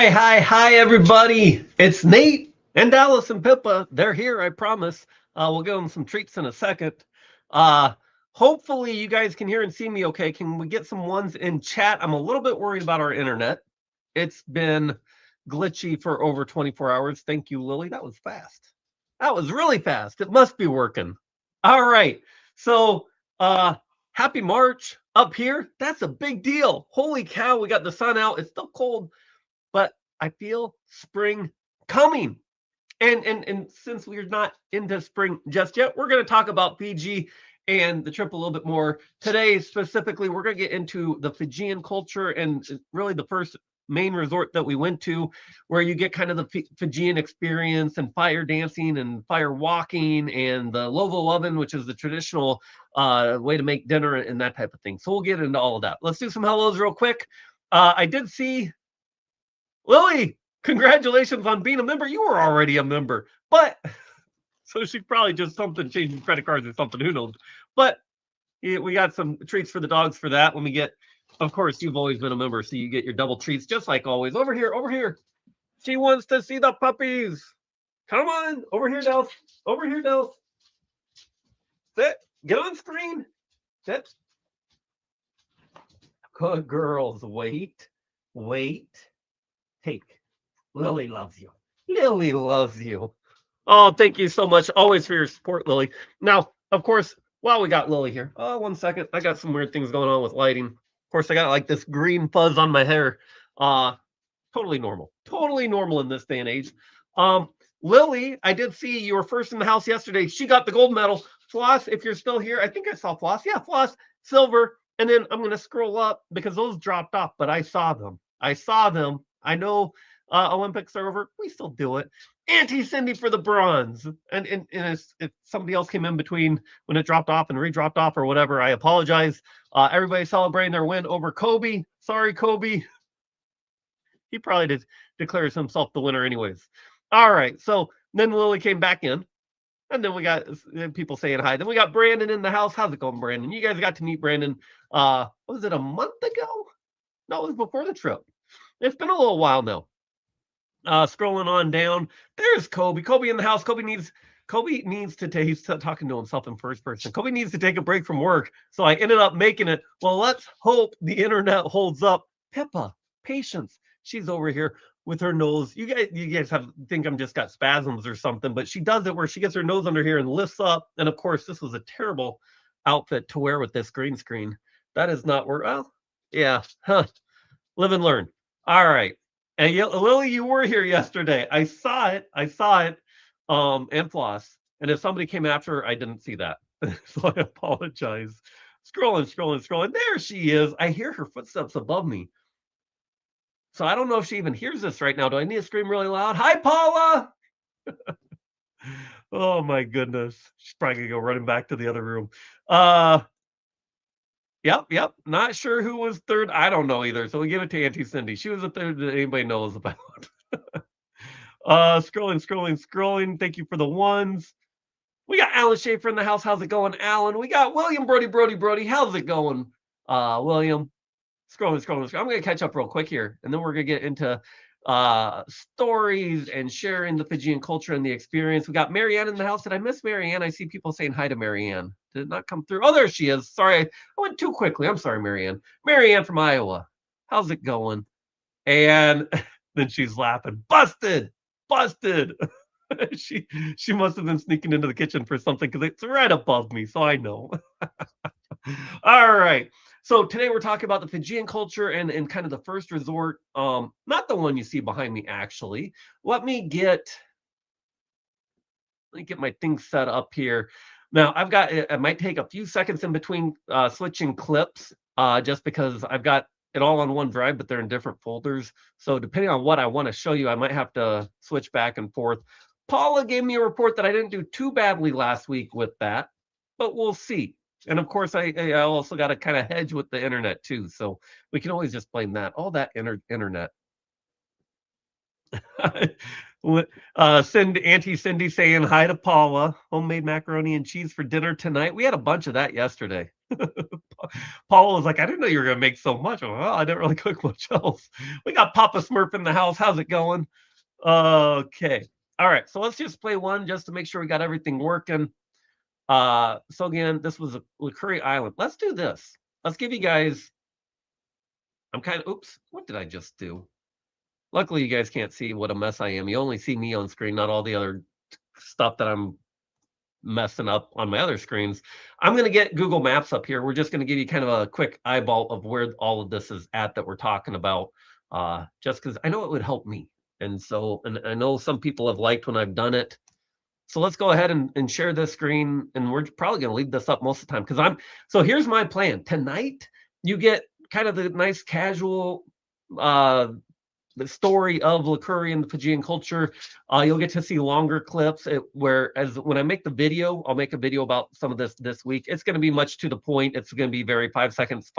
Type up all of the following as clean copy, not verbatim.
Hi, everybody. It's Nate and Dallas and Pippa. They're here, I promise. We'll give them some treats in a second. Uh, Hopefully, you guys can hear and see me okay. Can we get some ones in chat? I'm a little bit worried about our internet. It's been glitchy for over 24 hours. Thank you, Lily. That was fast. That was really fast. It must be working. All right. So, happy March up here. That's a big deal. Holy cow, we got the sun out. It's still cold, but I feel spring coming. And since we're not into spring just yet, we're going to talk about Fiji and the trip a little bit more today. Specifically, we're going to get into the Fijian culture and really the first main resort that we went to, where you get kind of the Fijian experience and fire dancing and fire walking and the lovo oven, which is the traditional way to make dinner and that type of thing. So we'll get into all of that. Let's do some hellos real quick. I did see Lily, congratulations on being a member. You were already a member, but so she probably just something changing credit cards or something. Who knows? But we got some treats for the dogs for that. When we get, of course, you've always been a member, so you get your double treats just like always. Over here, over here. She wants to see the puppies. Come on, over here, Del. Over here, Del. Sit. Get on screen. Sit. Good girls. Wait. Take. Lily loves you. Lily loves you. Oh, thank you so much always for your support, Lily. Now, of course, while we got Lily here, oh, 1 second. I got some weird things going on with lighting. Of course, I got like this green fuzz on my hair. Totally normal. Totally normal in this day and age. Lily, I did see you were first in the house yesterday. She got the gold medal. Floss, if you're still here, I think I saw Floss. Yeah, Floss, silver. And then I'm going to scroll up because those dropped off, but I saw them. I know Olympics are over. We still do it. Auntie Cindy for the bronze. And if somebody else came in between when it dropped off and re-dropped off or whatever, I apologize. Everybody celebrating their win over Kobe. Sorry, Kobe. He probably declares himself the winner anyways. All right. So then Lily came back in. And then we got people saying hi. Then we got Brandon in the house. How's it going, Brandon? You guys got to meet Brandon. Was it a month ago? No, it was before the trip. It's been a little while now. Scrolling on down, there's Kobe. Kobe in the house. Kobe needs to take. He's talking to himself in first person. Kobe needs to take a break from work, so I ended up making it. Well, let's hope the internet holds up. Pippa, patience. She's over here with her nose. You guys think I'm just got spasms or something, but she does it where she gets her nose under here and lifts up. And of course, this was a terrible outfit to wear with this green screen. That is not where. Well, yeah, huh. Live and learn. All right. And Lily, you were here yesterday. I saw it. And Floss. And if somebody came after her, I didn't see that. So I apologize. Scrolling. There she is. I hear her footsteps above me. So I don't know if she even hears this right now. Do I need to scream really loud? Hi, Paula. Oh my goodness. She's probably gonna go running back to the other room. Yep. Not sure who was third. I don't know either. So we give it to Auntie Cindy. She was the third that anybody knows about. Scrolling. Thank you for the ones. We got Alan Schaefer in the house. How's it going, Alan? We got William Brody. How's it going, William? Scrolling. I'm going to catch up real quick here, and then we're going to get into stories and sharing the Fijian culture and the experience. We got Marianne in the house. Did I miss Marianne? I see people saying hi to Marianne. Did it not come through? Oh, there she is. Sorry, I went too quickly. I'm sorry, Marianne. Marianne from Iowa. How's it going? And then she's laughing. Busted. She must have been sneaking into the kitchen for something because it's right above me, so I know. All right. So today we're talking about the Fijian culture and kind of the first resort, not the one you see behind me, actually. Let me get my things set up here. Now, it might take a few seconds in between switching clips, just because I've got it all on one drive, but they're in different folders. So depending on what I want to show you, I might have to switch back and forth. Paula gave me a report that I didn't do too badly last week with that, but we'll see. And of course, I also got to kind of hedge with the internet too. So we can always just blame that. All that internet. Auntie Cindy saying hi to Paula. Homemade macaroni and cheese for dinner tonight. We had a bunch of that yesterday. Paul was like, I didn't know you were gonna make so much. I'm like, well, I didn't really cook much else. We got Papa Smurf in the house. How's it going? Okay. All right. So let's just play one just to make sure we got everything working. So again, this was a Likuri Island. Let's do this. Let's give you guys. I'm kind of. Oops. What did I just do? Luckily, you guys can't see what a mess I am. You only see me on screen, not all the other stuff that I'm messing up on my other screens. I'm going to get Google Maps up here. We're just going to give you kind of a quick eyeball of where all of this is at that we're talking about, just because I know it would help me. And so, and I know some people have liked when I've done it. So let's go ahead and share this screen. And we're probably going to leave this up most of the time because so here's my plan. Tonight, you get kind of the nice casual the story of Likuri and the Fijian culture. You'll get to see longer clips. Whereas when I make the video, I'll make a video about some of this week. It's going to be much to the point. It's going to be very 5 seconds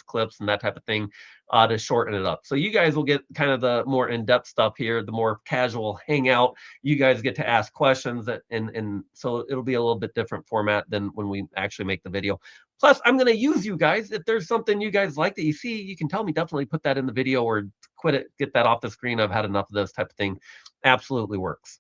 clips and that type of thing to shorten it up. So you guys will get kind of the more in-depth stuff here, the more casual hangout. You guys get to ask questions, and so it'll be a little bit different format than when we actually make the video. Plus, I'm going to use you guys. If there's something you guys like that you see, you can tell me. Definitely put that in the video or quit it, get that off the screen. I've had enough of this type of thing. Absolutely works.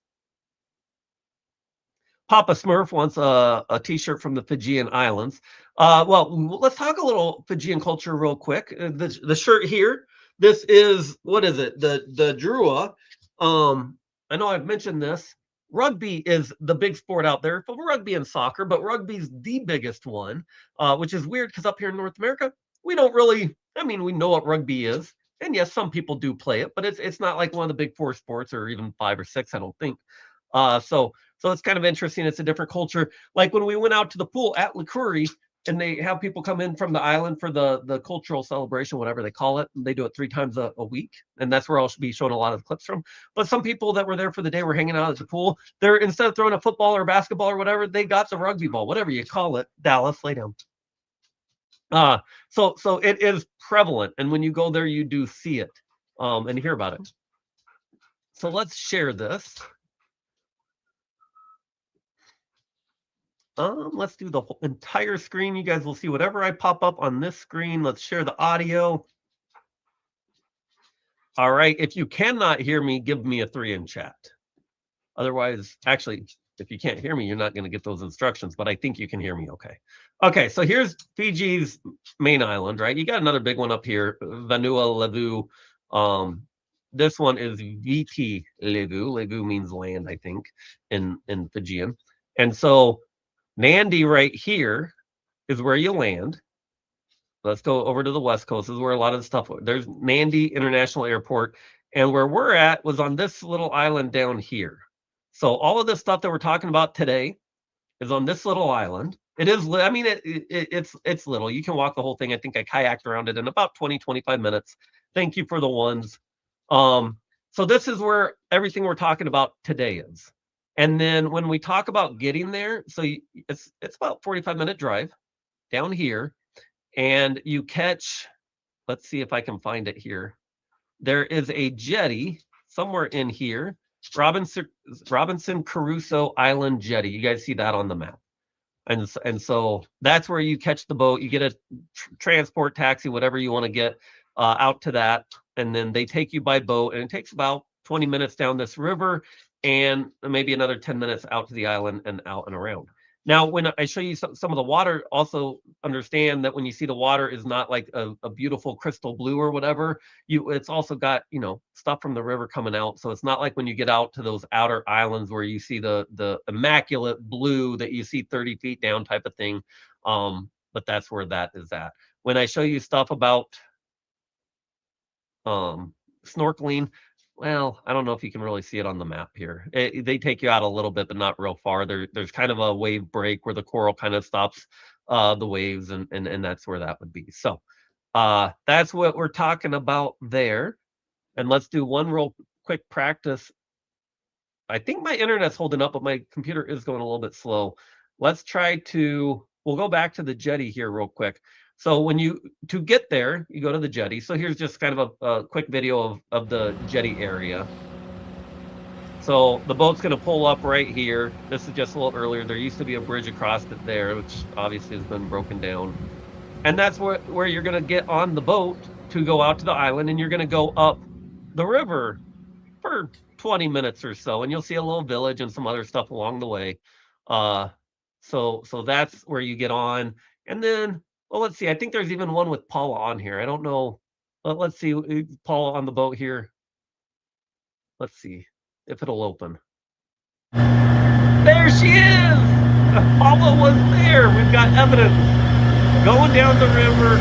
Papa Smurf wants a t-shirt from the Fijian Islands. Well, let's talk a little Fijian culture real quick. The shirt here, this is, what is it? The Drua. I know I've mentioned this. Rugby is the big sport out there for rugby and soccer, but rugby's the biggest one, which is weird because up here in North America, we don't really, I mean, we know what rugby is. And yes, some people do play it, but it's not like one of the big four sports or even 5 or 6, I don't think. So it's kind of interesting. It's a different culture. Like when we went out to the pool at Likuri, and they have people come in from the island for the cultural celebration, whatever they call it. They do it 3 times a week, and that's where I'll be showing a lot of the clips from. But some people that were there for the day were hanging out at the pool. They're, instead of throwing a football or a basketball or whatever, they got the rugby ball, whatever you call it. Dallas, lay down. So it is prevalent, and when you go there, you do see it and hear about it. So let's share this. Let's do the whole entire screen. You guys will see whatever I pop up on this screen. Let's share the audio. All right. If you cannot hear me, give me a 3 in chat. Otherwise, actually, if you can't hear me, you're not going to get those instructions, but I think you can hear me okay. Okay, so here's Fiji's main island, right? You got another big one up here, Vanuatu Levu. This one is Viti Levu. Levu means land, I think, in Fijian. And so Nandi right here is where you land. Let's go over to the West Coast. This is where a lot of the stuff, there's Nandi International Airport. And where we're at was on this little island down here. So all of this stuff that we're talking about today is on this little island. It is, I mean, it's little. You can walk the whole thing. I think I kayaked around it in about 20, 25 minutes. Thank you for the ones. So this is where everything we're talking about today is. And then when we talk about getting there, so it's about 45-minute drive down here, and you catch, let's see if I can find it here. There is a jetty somewhere in here, Robinson Crusoe Island Jetty. You guys see that on the map. And so that's where you catch the boat. You get a transport taxi, whatever you want to get out to that. And then they take you by boat, and it takes about 20 minutes down this river and maybe another 10 minutes out to the island and out and around. Now, when I show you some of the water, also understand that when you see the water is not like a beautiful crystal blue or whatever, it's also got, stuff from the river coming out. So it's not like when you get out to those outer islands where you see the immaculate blue that you see 30 feet down type of thing. But that's where that is at. When I show you stuff about snorkeling, well, I don't know if you can really see it on the map here. They take you out a little bit, but not real far. There's kind of a wave break where the coral kind of stops the waves, and that's where that would be. So that's what we're talking about there. And let's do one real quick practice. I think my internet's holding up, but my computer is going a little bit slow. Let's try we'll go back to the jetty here real quick. So to get there, you go to the jetty. So here's just kind of a quick video of the jetty area. So the boat's going to pull up right here. This is just a little earlier. There used to be a bridge across it there, which obviously has been broken down. And that's where you're going to get on the boat to go out to the island, and you're going to go up the river for 20 minutes or so, and you'll see a little village and some other stuff along the way. Uh, so that's where you get on. And then, well, let's see. I think there's even one with Paula on here. I don't know. Let's see. Paula on the boat here. Let's see if it'll open. There she is! Paula was there. We've got evidence. Going down the river.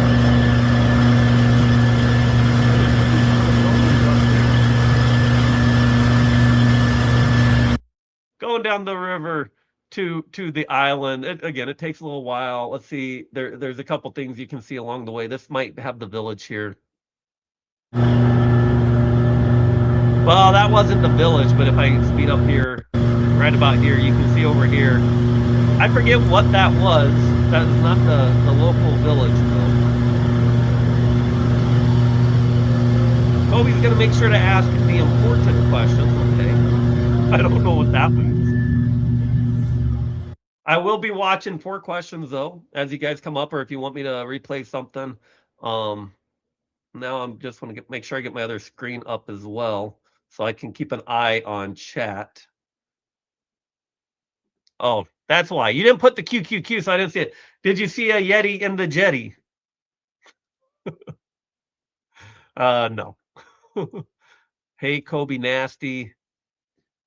Going down the river to the island. Again, it takes a little while. Let's see. There's a couple things you can see along the way. This might have the village here. Well, that wasn't the village, but if I speed up here, right about here, you can see over here. I forget what that was. That is not the local village, though. Kobe's going to make sure to ask the important questions, okay? I don't know what that means. I will be watching 4 questions, though, as you guys come up, or if you want me to replay something. Now I'm just want to make sure I get my other screen up as well, so I can keep an eye on chat. Oh, that's why. You didn't put the QQQ, so I didn't see it. Did you see a Yeti in the jetty? No. Hey, Kobe Nasty.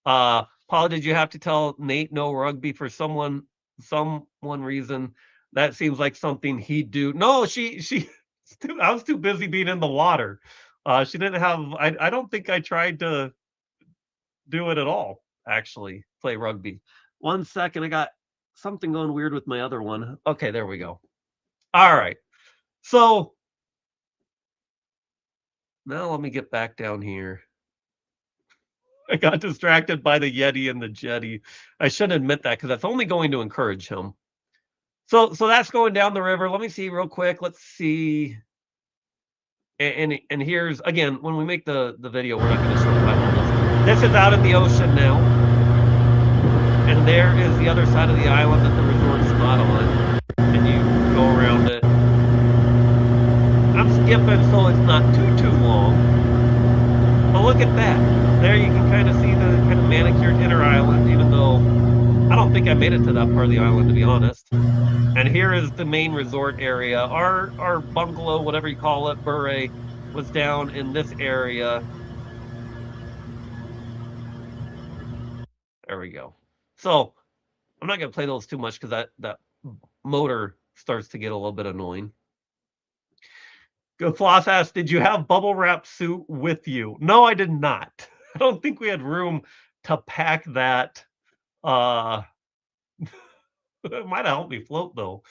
Paul, did you have to tell Nate no rugby for someone reason? That seems like something he'd do. No, I was too busy being in the water. She didn't have, I don't think I tried to do it at all, actually, play rugby. 1 second, I got something going weird with my other one. Okay, there we go. All right. So now let me get back down here. I got distracted by the Yeti and the jetty. I should admit that because that's only going to encourage him. So that's going down the river. Let me see real quick. Let's see. And here's again when we make the video, we're not going to show this. This is out in the ocean now, and there is the other side of the island that the resort's not on, and you go around it. I'm skipping so it's not too long. But look at that. There you can kind of see the kind of manicured inner island, even though I don't think I made it to that part of the island, to be honest. And here is the main resort area. Our bungalow, whatever you call it, bure, was down in this area. There we go. So I'm not going to play those too much because that motor starts to get a little bit annoying. Floss asked, did you have bubble wrap suit with you? No, I did not. I don't think we had room to pack that. It might have helped me float though.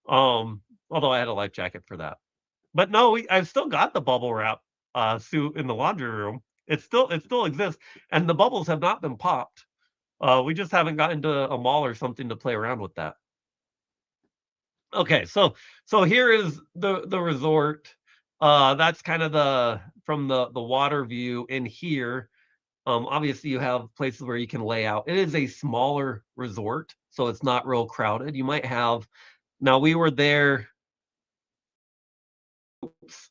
Although I had a life jacket for that. But no, I've still got the bubble wrap suit in the laundry room. It still exists, and the bubbles have not been popped. We just haven't gotten to a mall or something to play around with that. Okay, so here is the resort. That's kind of from the water view in here. Obviously you have places where you can lay out. It is a smaller resort, so it's not real crowded. You might have, now we were there, oops,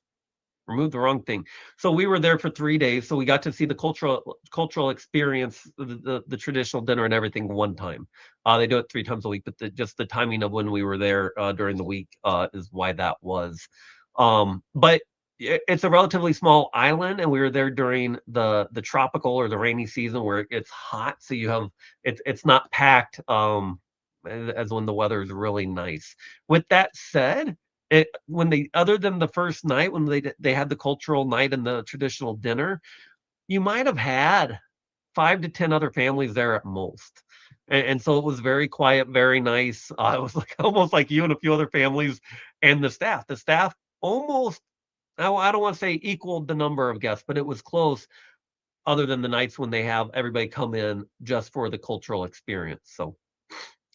removed the wrong thing. So we were there for 3 days, so we got to see the cultural experience, the traditional dinner and everything one time. They do it 3 times a week, but just the timing of when we were there during the week is why that was. But it's a relatively small island, and we were there during the tropical or the rainy season where it's hot, so you have it's not packed as when the weather is really nice. With that said, other than the first night when they had the cultural night and the traditional dinner, you might have had 5 to 10 other families there at most. And so it was very quiet, very nice. It was like almost like you and a few other families, and the staff almost, I don't want to say equaled the number of guests, but it was close, other than the nights when they have everybody come in just for the cultural experience. So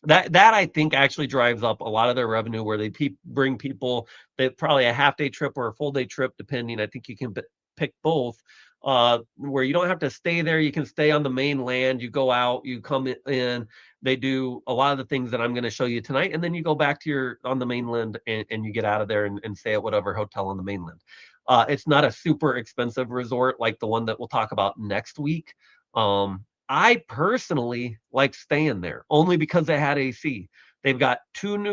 that I think actually drives up a lot of their revenue, where they bring people that probably a half-day trip or a full-day trip, depending. I think you can pick both. where you don't have to stay there. You can stay on the mainland. You go out, you come in. They do a lot of the things that I'm going to show you tonight, and then you go back to your on the mainland and you get out of there and stay at whatever hotel on the mainland. It's not a super expensive resort like the one that we'll talk about next week. I personally like staying there only because they had AC. They've got 10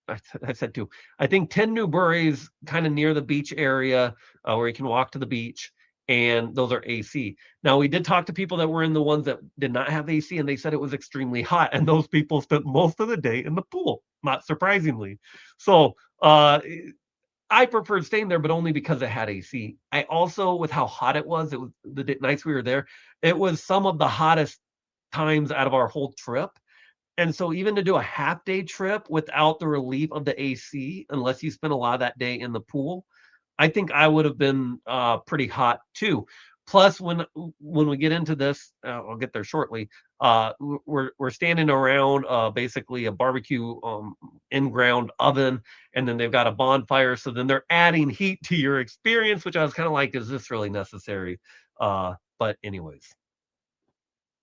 I said 2. I think 10 new breweries kinda near the beach area, where you can walk to the beach, and those are AC. Now, we did talk to people that were in the ones that did not have AC, and they said it was extremely hot, and those people spent most of the day in the pool, not surprisingly. So, I preferred staying there, but only because it had AC. I also, with how hot it was the nights we were there, it was some of the hottest times out of our whole trip. And so even to do a half day trip without the relief of the AC, unless you spend a lot of that day in the pool, I think I would have been, pretty hot too. Plus, when we get into this, I'll get there shortly, we're standing around, basically a barbecue, in-ground oven, and then they've got a bonfire, so then they're adding heat to your experience, which I was kinda like, "Is this really necessary?" But anyways.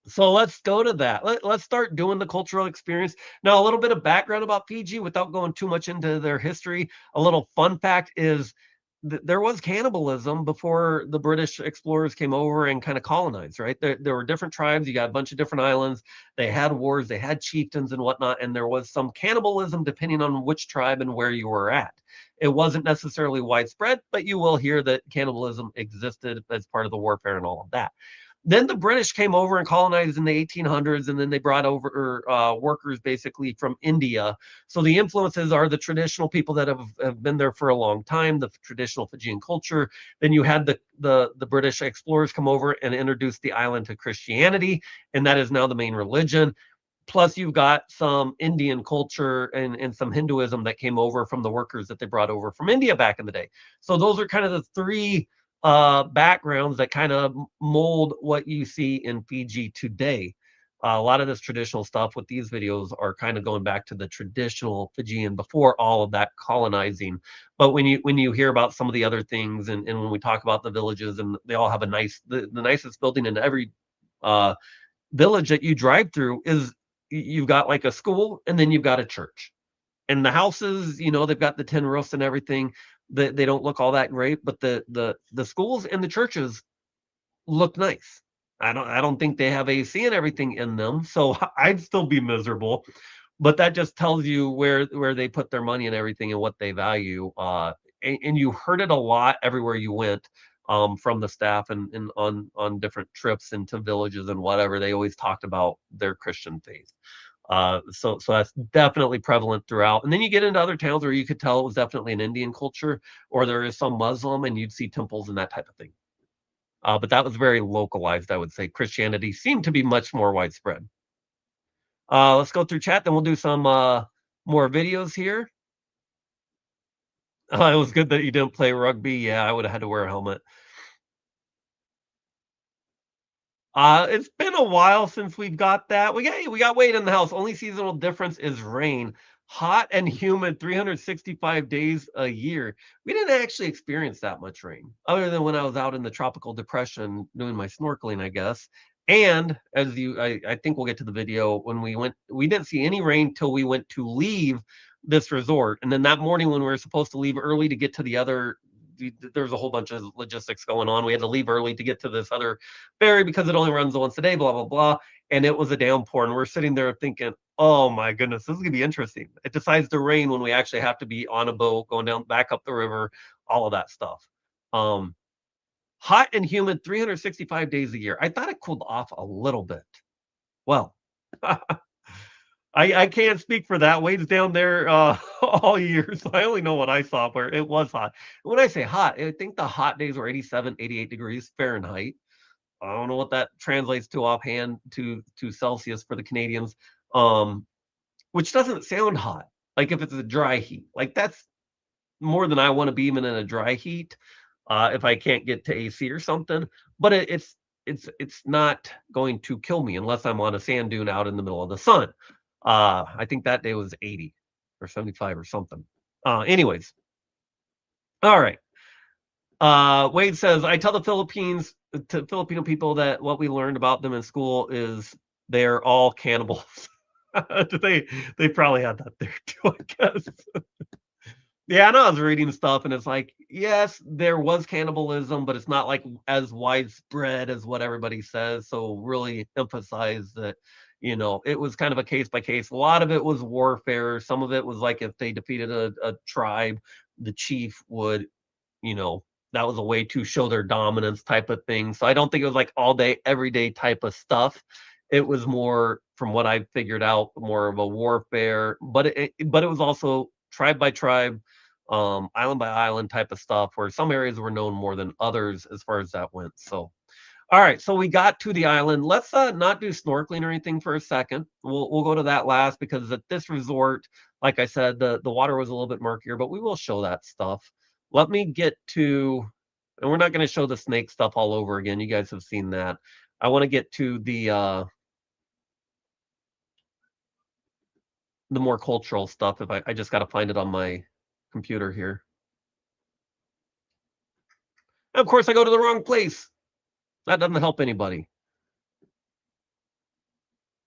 So let's go to that. Let's start doing the cultural experience. Now, a little bit of background about Fiji without going too much into their history. A little fun fact is there was cannibalism before the British explorers came over and kind of colonized, right? There were different tribes. You got a bunch of different islands. They had wars, they had chieftains and whatnot. And there was some cannibalism depending on which tribe and where you were at. It wasn't necessarily widespread, but you will hear that cannibalism existed as part of the warfare and all of that. Then the British came over and colonized in the 1800s, and then they brought over workers basically from India. So the influences are the traditional people that have been there for a long time, the traditional Fijian culture. Then you had the British explorers come over and introduce the island to Christianity, and that is now the main religion. Plus, you've got some Indian culture and some Hinduism that came over from the workers that they brought over from India back in the day. So those are kind of the three backgrounds that kind of mold what you see in Fiji today. A lot of this traditional stuff with these videos are kind of going back to the traditional Fijian before all of that colonizing. But when you hear about some of the other things and when we talk about the villages and they all have the nicest building in every uh, village that you drive through is you've got like a school and then you've got a church. And the houses, they've got the tin roofs and everything. They don't look all that great, but the schools and the churches look nice. I don't think they have AC and everything in them, so I'd still be miserable. But that just tells you where they put their money and everything and what they value. And you heard it a lot everywhere you went, from the staff and on different trips into villages and whatever. They always talked about their Christian faith. So that's definitely prevalent throughout. And then you get into other towns where you could tell it was definitely an Indian culture, or there is some Muslim, and you'd see temples and that type of thing. But that was very localized, I would say. Christianity seemed to be much more widespread. Let's go through chat, then we'll do some more videos here. It was good that you didn't play rugby. Yeah, I would have had to wear a helmet. It's been a while since we've got that. We got Wade in the house. Only seasonal difference is rain. Hot and humid 365 days a year. We didn't actually experience that much rain, other than when I was out in the tropical depression doing my snorkeling, I guess. And I think we'll get to the video when we didn't see any rain till we went to leave this resort. And then that morning when we were supposed to leave early to get to the other, there was a whole bunch of logistics going on. We had to leave early to get to this other ferry because it only runs once a day, blah, blah, blah. And it was a downpour. And we're sitting there thinking, oh my goodness, this is going to be interesting. It decides to rain when we actually have to be on a boat, going down, back up the river, all of that stuff. Um, Hot and humid 365 days a year. I thought it cooled off a little bit. Well, I can't speak for that. Wade's down there all year, so I only know what I saw where it was hot. When I say hot, I think the hot days were 87, 88 degrees Fahrenheit. I don't know what that translates to offhand to Celsius for the Canadians, which doesn't sound hot. Like if it's a dry heat, like that's more than I want to be even in a dry heat. If I can't get to AC or something, but it's not going to kill me unless I'm on a sand dune out in the middle of the sun. I think that day was 80 or 75 or something. Anyways, all right. Wade says, I tell the Filipino people that what we learned about them in school is they're all cannibals. They probably had that there too, I guess. Yeah, I know I was reading stuff and it's like, yes, there was cannibalism, but it's not like as widespread as what everybody says. So really emphasize that, it was kind of a case by case. A lot of it was warfare. Some of it was like if they defeated a tribe, the chief would, you know, that was a way to show their dominance type of thing. So I don't think it was like all day, everyday type of stuff. It was more, from what I figured out, more of a warfare, but it was also tribe by tribe, island by island type of stuff, where some areas were known more than others as far as that went. So, all right, so we got to the island. Let's not do snorkeling or anything for a second. We'll go to that last because at this resort, like I said, the water was a little bit murkier, but we will show that stuff. Let me get to, and we're not going to show the snake stuff all over again. You guys have seen that. I want to get to the more cultural stuff. If I just got to find it on my computer here. And of course, I go to the wrong place. That doesn't help anybody.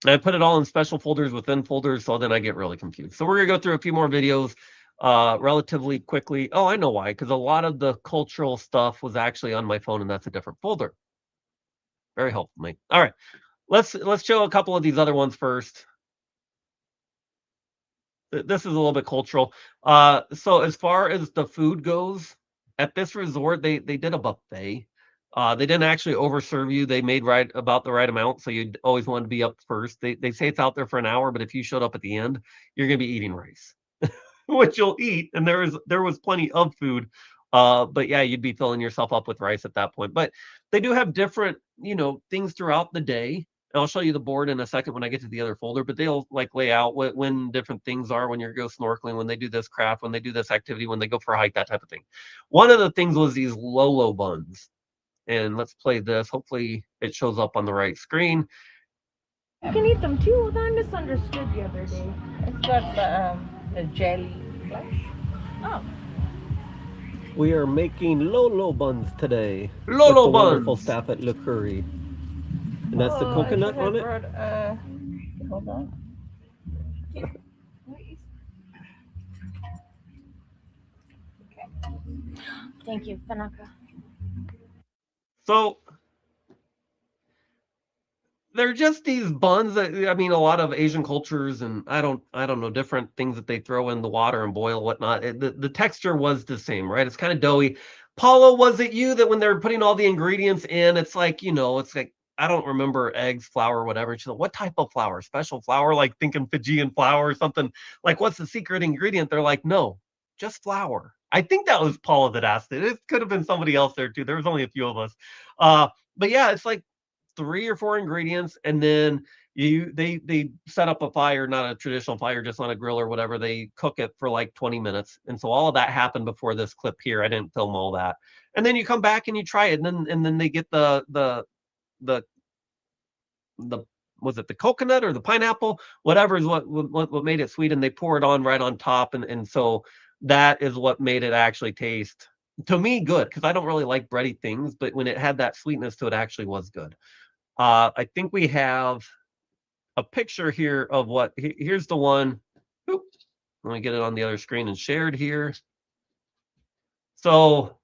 And I put it all in special folders within folders, so then I get really confused. So we're gonna go through a few more videos relatively quickly. Oh, I know why, because a lot of the cultural stuff was actually on my phone, and that's a different folder. Very helpful, mate. All right, let's show a couple of these other ones first. This is a little bit cultural. So as far as the food goes, at this resort, they did a buffet. They didn't actually overserve you. They made right about the right amount, so you always want to be up first. They say it's out there for an hour, but if you showed up at the end, you're gonna be eating rice, which you'll eat, and there was plenty of food. But yeah, you'd be filling yourself up with rice at that point. But they do have different, things throughout the day. And I'll show you the board in a second when I get to the other folder, but they'll like lay out when different things are, when you go snorkeling, when they do this craft, when they do this activity, when they go for a hike, that type of thing. One of the things was these Lolo buns. And let's play this. Hopefully it shows up on the right screen. You can eat them too. I misunderstood the other day. It's got the jelly flesh. Oh. We are making Lolo buns today Lolo with the wonderful buns. staff at Likuri. And that's the coconut on it? Hold on. Thank you, Tanaka. So they're just these buns that, I mean, a lot of Asian cultures, and I don't know, different things that they throw in the water and boil whatnot. The texture was the same, right? It's kind of doughy. Paula, was it you that when they're putting all the ingredients in, it's like, it's like, I don't remember, eggs, flour, whatever. And she's like, what type of flour? Special flour? Like thinking Fijian flour or something. Like, what's the secret ingredient? They're like, no, just flour. I think that was Paula that asked it. It could have been somebody else there too. There was only a few of us. But yeah, it's like 3 or 4 ingredients, and then they set up a fire, not a traditional fire, just on a grill or whatever. They cook it for like 20 minutes. And so all of that happened before this clip here. I didn't film all that. And then you come back and you try it, and then they get the the was it the coconut or the pineapple? Whatever is what made it sweet, and they pour it on right on top. And so that is what made it actually taste, to me, good, because I don't really like bready things, but when it had that sweetness to it, actually was good. I think we have a picture here of here's the one. Oop, let me get it on the other screen and shared here. So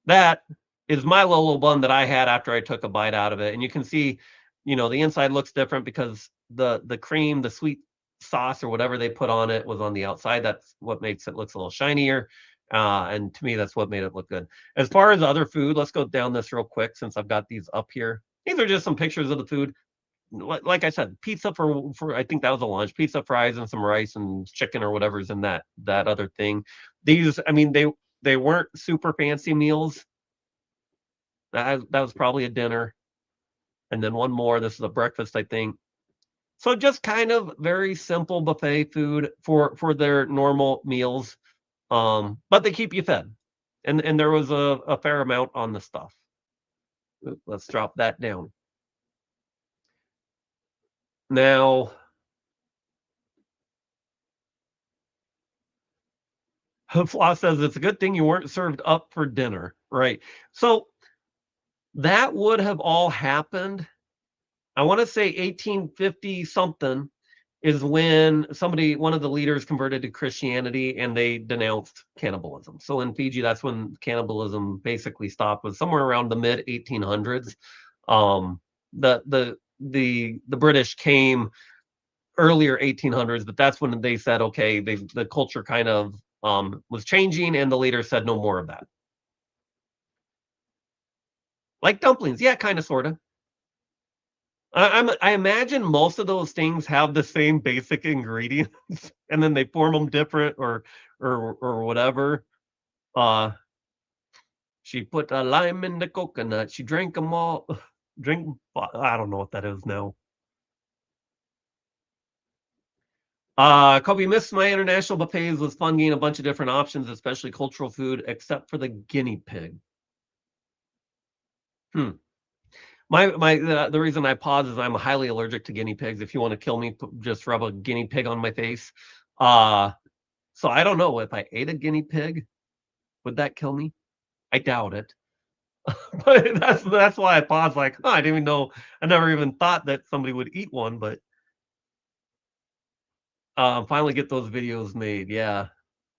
that is my Lolo bun that I had after I took a bite out of it. And you can see, the inside looks different because the cream, the sweet sauce or whatever they put on it was on the outside. That's what makes it looks a little shinier. And to me, that's what made it look good. As far as other food, let's go down this real quick since I've got these up here. These are just some pictures of the food. Like I said, pizza for I think that was a lunch. Pizza, fries, and some rice and chicken or whatever's in that other thing. These, I mean, they weren't super fancy meals. That was probably a dinner, and then one more. This is a breakfast, I think. So just kind of very simple buffet food for their normal meals, but they keep you fed, and there was a fair amount on the stuff. Let's drop that down. Now, Floss says it's a good thing you weren't served up for dinner. Right. So that would have all happened. I want to say 1850 something is when one of the leaders converted to Christianity and they denounced cannibalism. So in Fiji, that's when cannibalism basically stopped, was somewhere around the mid 1800s. Um, the British came earlier 1800s, but that's when they said, okay, the culture kind of was changing, and the leader said no more of that. Like dumplings, yeah, kind of, sort of. I imagine most of those things have the same basic ingredients, and then they form them different, or whatever. Uh, she put a lime in the coconut. She drank them all. Drink. I don't know what that is now. Kobe, missed my international buffets. Was fun getting a bunch of different options, especially cultural food, except for the guinea pig. Hmm. The reason I pause is I'm highly allergic to guinea pigs. If you want to kill me, just rub a guinea pig on my face. Uh, so I don't know if I ate a guinea pig, would that kill me? I doubt it. But that's why I paused. Like, huh, I didn't even know. I never even thought that somebody would eat one. But finally get those videos made. Yeah.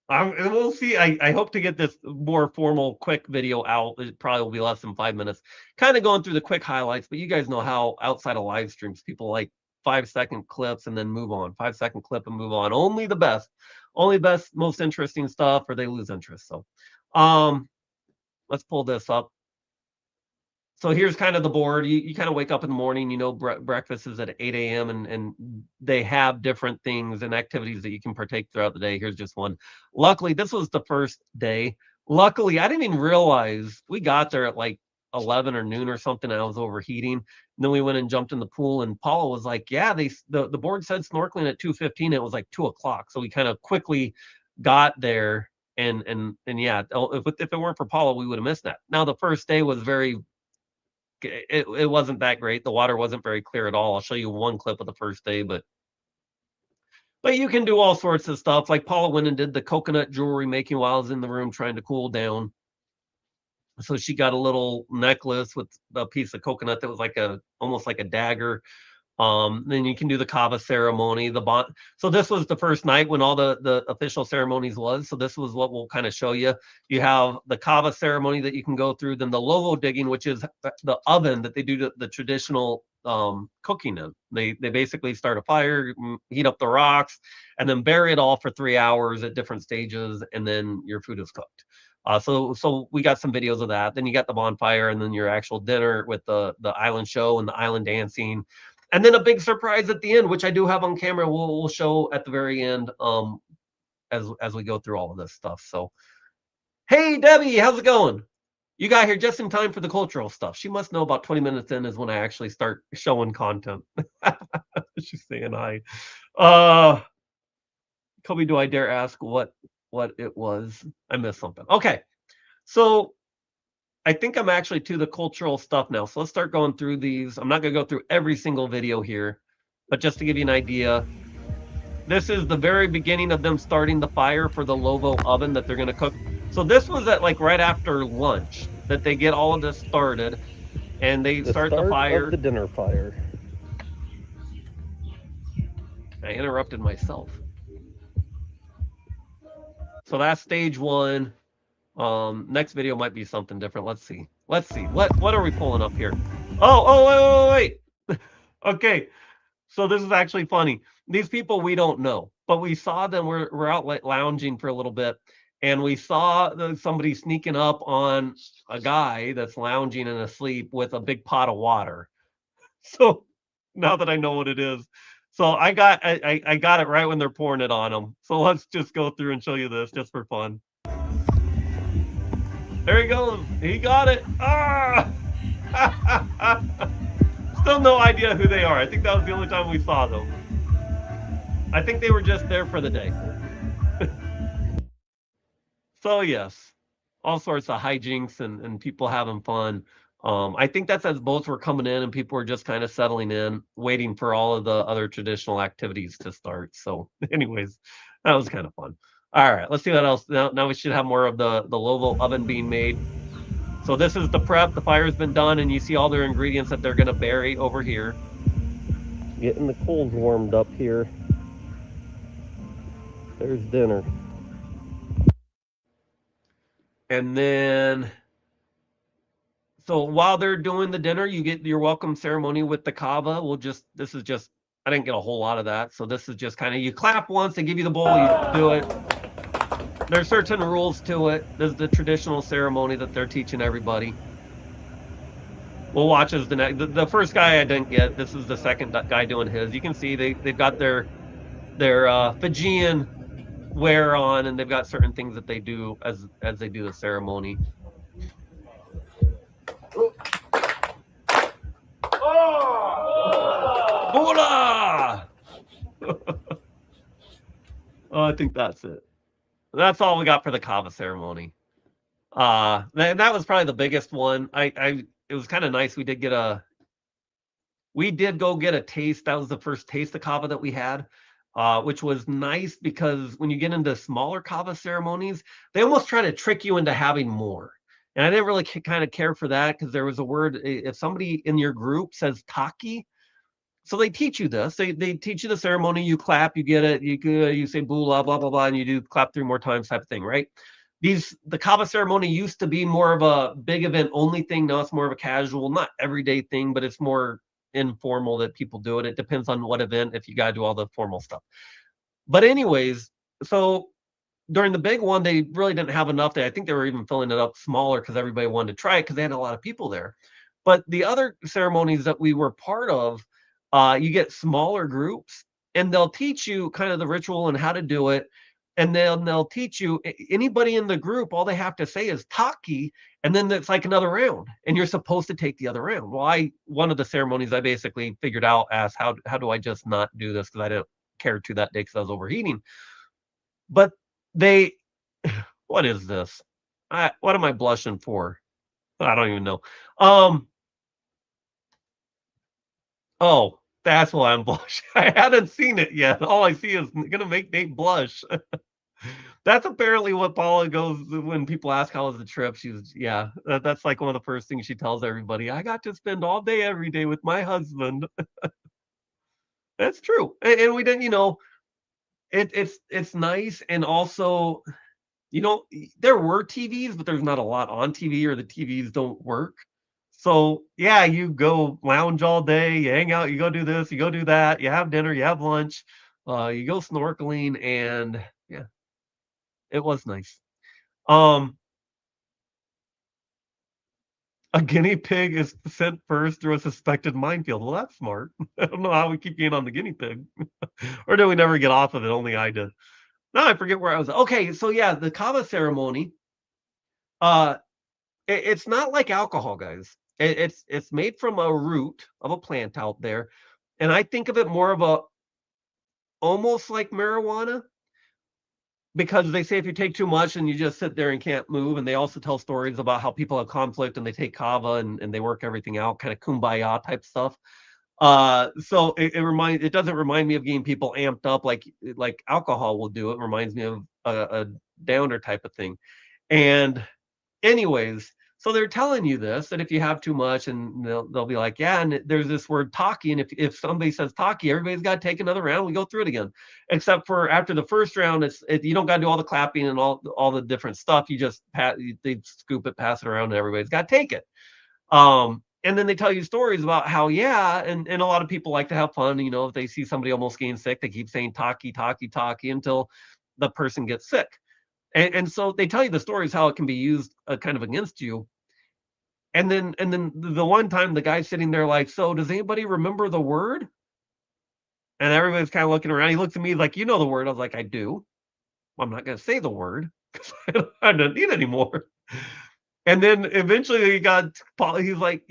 And we'll see. I hope to get this more formal, quick video out. It probably will be less than 5 minutes. Kind of going through the quick highlights, but you guys know how outside of live streams, people like 5-second clips and then move on. 5-second clip and move on. Only best, most interesting stuff, or they lose interest. So, let's pull this up. So here's kind of the board. You kind of wake up in the morning, breakfast is at 8 a.m. and they have different things and activities that you can partake throughout the day. Here's just one. Luckily, this was the first day. Luckily, I didn't even realize we got there at like 11 or noon or something. I was overheating. And then we went and jumped in the pool, and Paula was like, yeah, the board said snorkeling at 2:15. It was like 2 o'clock. So we kind of quickly got there. And yeah, if it weren't for Paula, we would have missed that. Now the first day was it wasn't that great. The water wasn't very clear at all. I'll show you one clip of the first day, but you can do all sorts of stuff. Like Paula went and did the coconut jewelry making while I was in the room trying to cool down. So she got a little necklace with a piece of coconut that was almost like a dagger. Then you can do the kava ceremony, the bond. So this was the first night when all the official ceremonies was. So this was what we'll kind of show you. You have the kava ceremony that you can go through, then the lovo digging, which is the oven that they do the traditional cooking in. They basically start a fire, heat up the rocks, and then bury it all for 3 hours at different stages, and then your food is cooked. So we got some videos of that. Then you got the bonfire, and then your actual dinner with the island show and the island dancing. And then a big surprise at the end, which I do have on camera. We'll show at the very end, as we go through all of this stuff. So, hey Debbie, how's it going? You got here just in time for the cultural stuff. She must know about 20 minutes in is when I actually start showing content. She's saying hi. Kobe, do I dare ask what it was? I missed something. Okay, so I think I'm actually to the cultural stuff now. So let's start going through these. I'm not going to go through every single video here, but just to give you an idea, this is the very beginning of them starting the fire for the Lovo oven that they're going to cook. So this was at like right after lunch that they get all of this started, and they start the fire. Of the dinner fire. I interrupted myself. So that's stage one. Next video might be something different. Let's see. What are we pulling up here? Wait. Okay. So this is actually funny. These people we don't know, but we saw them. We're out like lounging for a little bit, and we saw somebody sneaking up on a guy that's lounging and asleep with a big pot of water. So now that I know what it is, so I got it right when they're pouring it on them. So let's just go through and show you this just for fun. There he goes. He got it. Ah! Still no idea who they are. I think that was the only time we saw them. I think they were just there for the day. So yes, all sorts of hijinks and people having fun. I think that's as boats were coming in and people were just kind of settling in, waiting for all of the other traditional activities to start. So anyways, that was kind of fun. All right, let's see what else. Now we should have more of the Lovo oven being made. So this is the prep. The fire's been done, and you see all their ingredients that they're going to bury over here. Getting the coals warmed up here. There's dinner. And then, so while they're doing the dinner, you get your welcome ceremony with the kava. This is just, I didn't get a whole lot of that. So this is just kind of, you clap once, they give you the bowl, you do it. There's certain rules to it. There's the traditional ceremony that they're teaching everybody. We'll watch as the first guy I didn't get. This is the second guy doing his. You can see they've got their Fijian wear on, and they've got certain things that they do as they do the ceremony. Hola! Oh, I think that's it. That's all we got for the kava ceremony. That was probably the biggest one. It was kind of nice. We did go get a taste. That was the first taste of kava that we had, which was nice because when you get into smaller kava ceremonies, they almost try to trick you into having more. And I didn't really kind of care for that because there was a word, if somebody in your group says taki, so they teach you this. They teach you the ceremony. You clap, you get it. You say blah blah blah blah, and you do clap 3 more times type of thing, right? The kava ceremony used to be more of a big event only thing. Now it's more of a casual, not everyday thing, but it's more informal that people do it. It depends on what event, if you got to do all the formal stuff. But anyways, so during the big one, they really didn't have enough. I think they were even filling it up smaller because everybody wanted to try it because they had a lot of people there. But the other ceremonies that we were part of, you get smaller groups, and they'll teach you kind of the ritual and how to do it. And then they'll teach you, anybody in the group, all they have to say is taki, and then it's like another round, and you're supposed to take the other round. Well, one of the ceremonies I basically figured out as how do I just not do this because I didn't care to that day because I was overheating. But they, what is this? What am I blushing for? I don't even know. Oh, that's why I'm blushing. I haven't seen it yet. All I see is gonna make Nate blush. That's apparently what Paula goes when people ask how was the trip. Yeah, that's like one of the first things she tells everybody. I got to spend all day every day with my husband. That's true. And we didn't, it's nice. And also, there were TVs, but there's not a lot on TV, or the TVs don't work. So yeah, you go lounge all day, you hang out, you go do this, you go do that, you have dinner, you have lunch, you go snorkeling, and yeah, it was nice. A guinea pig is sent first through a suspected minefield. Well, that's smart. I don't know how we keep getting on the guinea pig. Or do we never get off of it? Only I did. Now I forget where I was. Okay, so yeah, the kava ceremony. Uh, it's not like alcohol, guys. It's made from a root of a plant out there, and I think of it more of a almost like marijuana, because they say if you take too much and you just sit there and can't move, and they also tell stories about how people have conflict and they take kava and they work everything out, kind of kumbaya type stuff. So it doesn't remind me of getting people amped up like alcohol will do. It reminds me of a downer type of thing. And anyways, so they're telling you this, that if you have too much, and they'll be like, yeah, and there's this word taki, and if somebody says taki, everybody's got to take another round. We go through it again, except for after the first round, you don't got to do all the clapping and all the different stuff. You just they scoop it, pass it around, and everybody's got to take it. And then they tell you stories about how, yeah, and a lot of people like to have fun. If they see somebody almost getting sick, they keep saying taki, taki, taki until the person gets sick. And so they tell you the stories how it can be used kind of against you. And then the one time the guy's sitting there like, so does anybody remember the word? And everybody's kind of looking around. He looks at me like, you know the word. I was like, I do. Well, I'm not going to say the word because I don't need anymore. And then eventually Paul. He's like,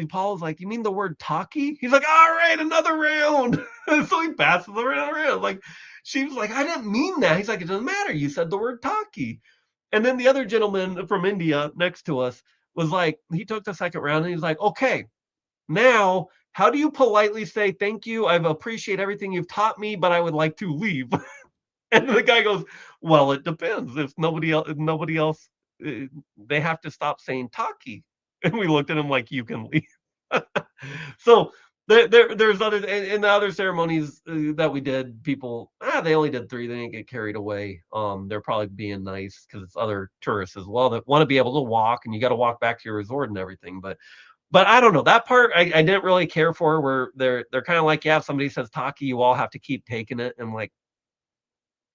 Paul's like, you mean the word taki? He's like, all right, another round. So he passes the round. Like, she was like, I didn't mean that. He's like, it doesn't matter. You said the word taki. And then the other gentleman from India next to us was like, he took the second round and he's like, okay, now how do you politely say thank you? I appreciate everything you've taught me, but I would like to leave. And the guy goes, well, it depends. If nobody else they have to stop saying Taki. And we looked at him like, you can leave. So there's other in the other ceremonies that we did. People they only did 3. They didn't get carried away. They're probably being nice because it's other tourists as well that want to be able to walk, and you got to walk back to your resort and everything. But I don't know that part. I didn't really care for where they're kind of like, yeah, if somebody says Taki, you all have to keep taking it. And I'm like,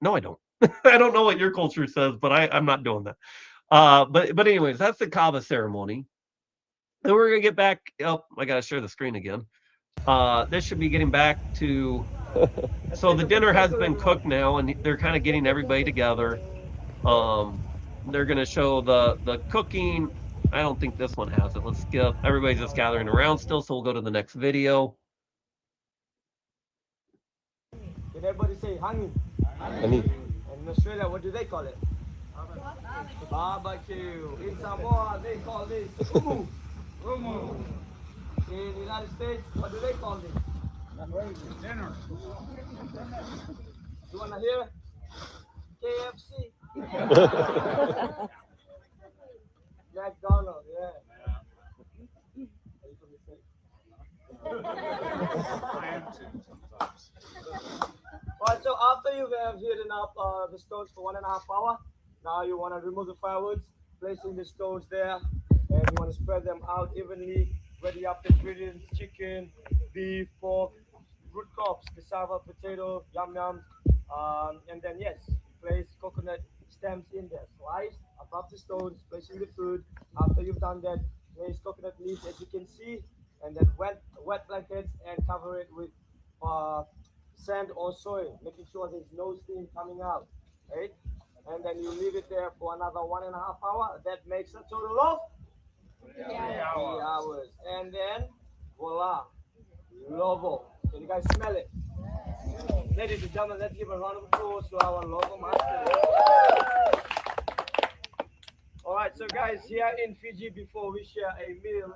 no, I don't. I don't know what your culture says, but I'm not doing that. But anyways, that's the Kava ceremony. And we're gonna get back. Oh, I gotta share the screen again. This should be getting back to. So the dinner has been cooked now, and they're kind of getting everybody together. They're gonna show the cooking. I don't think this one has it. Let's skip. Everybody's just gathering around still, so we'll go to the next video. Can everybody say hangi? Honey. And in Australia, what do they call it? Barbecue. In Samoa, they call this umu. Umu. In the United States, what do they call this? Dinner. You wanna hear? KFC. McDonald's, yeah. Alright, so after you have heated up the stones for 1.5 hours, now you want to remove the firewood, placing the stones there, and you want to spread them out evenly. Ready up the ingredients: chicken, beef, pork, root crops, cassava, potato, yum yum, and then yes, place coconut stems in there, sliced above the stones, placing the food. After you've done that, place coconut leaves as you can see, and then wet blankets and cover it with sand or soil, making sure there's no steam coming out, right? And then you leave it there for another 1.5 hours. That makes a total of 3 hours. And then voila, lovo. Can you guys smell it? Ladies and gentlemen, let's give a round of applause to our lovo master. All right, so guys, here in Fiji, before we share a meal.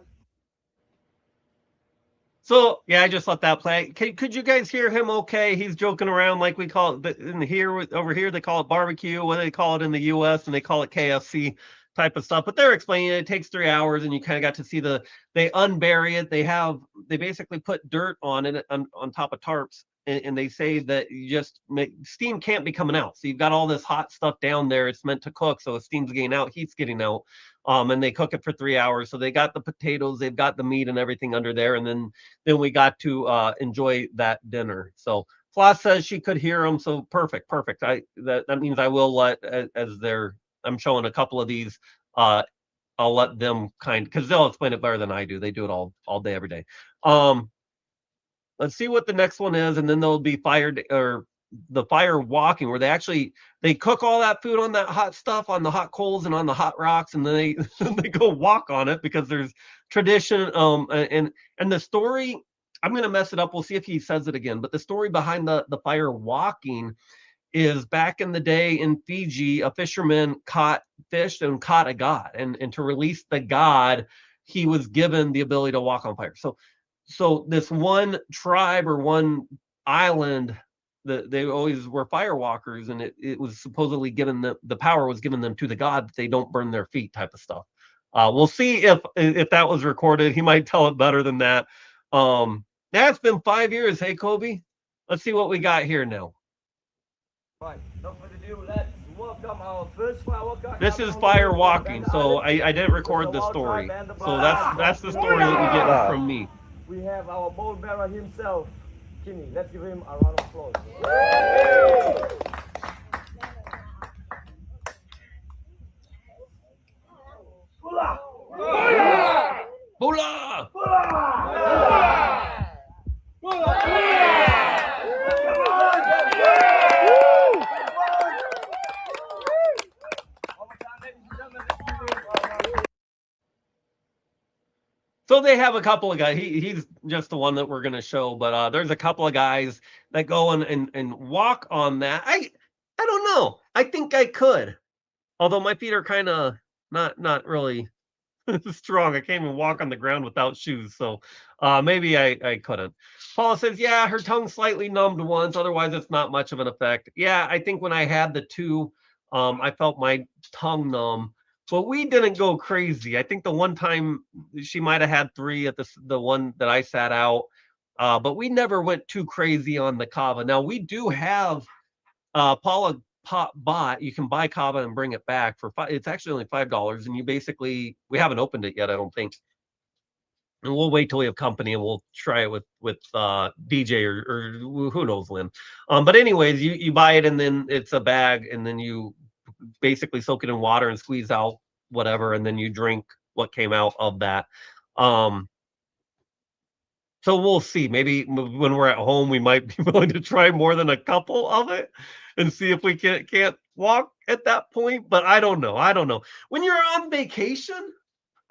So yeah, I just let that play. Could you guys hear him? Okay, he's joking around like we call it in here. Over here, they call it barbecue. What do they call it in the U.S. and they call it KFC type of stuff. But they're explaining it takes 3 hours, and you kind of got to see they unbury it. They basically put dirt on it on top of tarps, and they say that you just steam can't be coming out. So you've got all this hot stuff down there. It's meant to cook, so steam's getting out, heat's getting out. And they cook it for 3 hours. So they got the potatoes, they've got the meat and everything under there, and then we got to enjoy that dinner. So Floss says she could hear them. So perfect. That means I will let I'm showing a couple of these. I'll let them because they'll explain it better than I do. They do it all day, every day. Let's see what the next one is, and then there'll be the fire walking, where they cook all that food on that hot stuff, on the hot coals and on the hot rocks, and then they go walk on it because there's tradition. And the story, I'm gonna mess it up. We'll see if he says it again. But the story behind the fire walking is back in the day in Fiji, a fisherman caught fish and caught a god, and to release the god, he was given the ability to walk on fire. So this one tribe or one island, they always were firewalkers, and it was supposedly given the power was given them to the god that they don't burn their feet type of stuff. We'll see if that was recorded. He might tell it better than that. It's been 5 years. Hey, Kobe, let's see what we got here now. Right, no further ado, let's welcome our first firewalker. This is fire walking, so I didn't record the story. So that's the story that you get from me. We have our bowl bearer himself, Kimmy. Let's give him a round of applause. Bula! Bula! Bula! Bula! So they have a couple of guys. He's just the one that we're going to show, but there's a couple of guys that go and walk on that. I don't know. I think I could, although my feet are kind of not really strong. I can't even walk on the ground without shoes, so maybe I couldn't. Paula says, yeah, her tongue's slightly numbed once. Otherwise, it's not much of an effect. Yeah, I think when I had the two, I felt my tongue numb. But we didn't go crazy. I think the one time she might have had 3 at the one that I sat out, but we never went too crazy on the kava. Now we do have Paula bought. You can buy kava and bring it back for it's actually only $5, and you basically we haven't opened it yet, I don't think. And we'll wait till we have company and we'll try it with DJ or who knows, Lynn. But anyways, you buy it and then it's a bag, and then you basically soak it in water and squeeze out whatever, and then you drink what came out of that. Um, so we'll see. Maybe when we're at home, we might be willing to try more than a couple of it and see if we can't walk at that point. But I don't know. I don't know. When you're on vacation,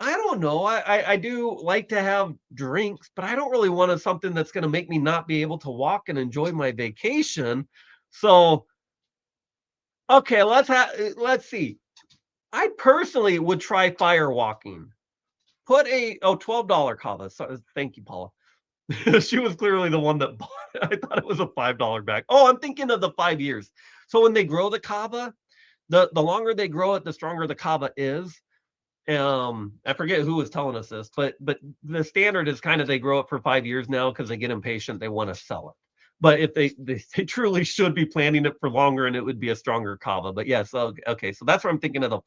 I don't know. I do like to have drinks, but I don't really want something that's going to make me not be able to walk and enjoy my vacation. So, okay, let's see. I personally would try fire walking. Put a $12 kava. So, thank you, Paula. She was clearly the one that bought it. I thought it was a $5 bag. Oh, I'm thinking of the 5 years. So when they grow the kava, the longer they grow it, the stronger the kava is. I forget who was telling us this, but the standard is kind of they grow it for 5 years now because they get impatient, they want to sell it. But if they truly should be planting it for longer, and it would be a stronger kava. But yes, okay, so that's what I'm thinking of. The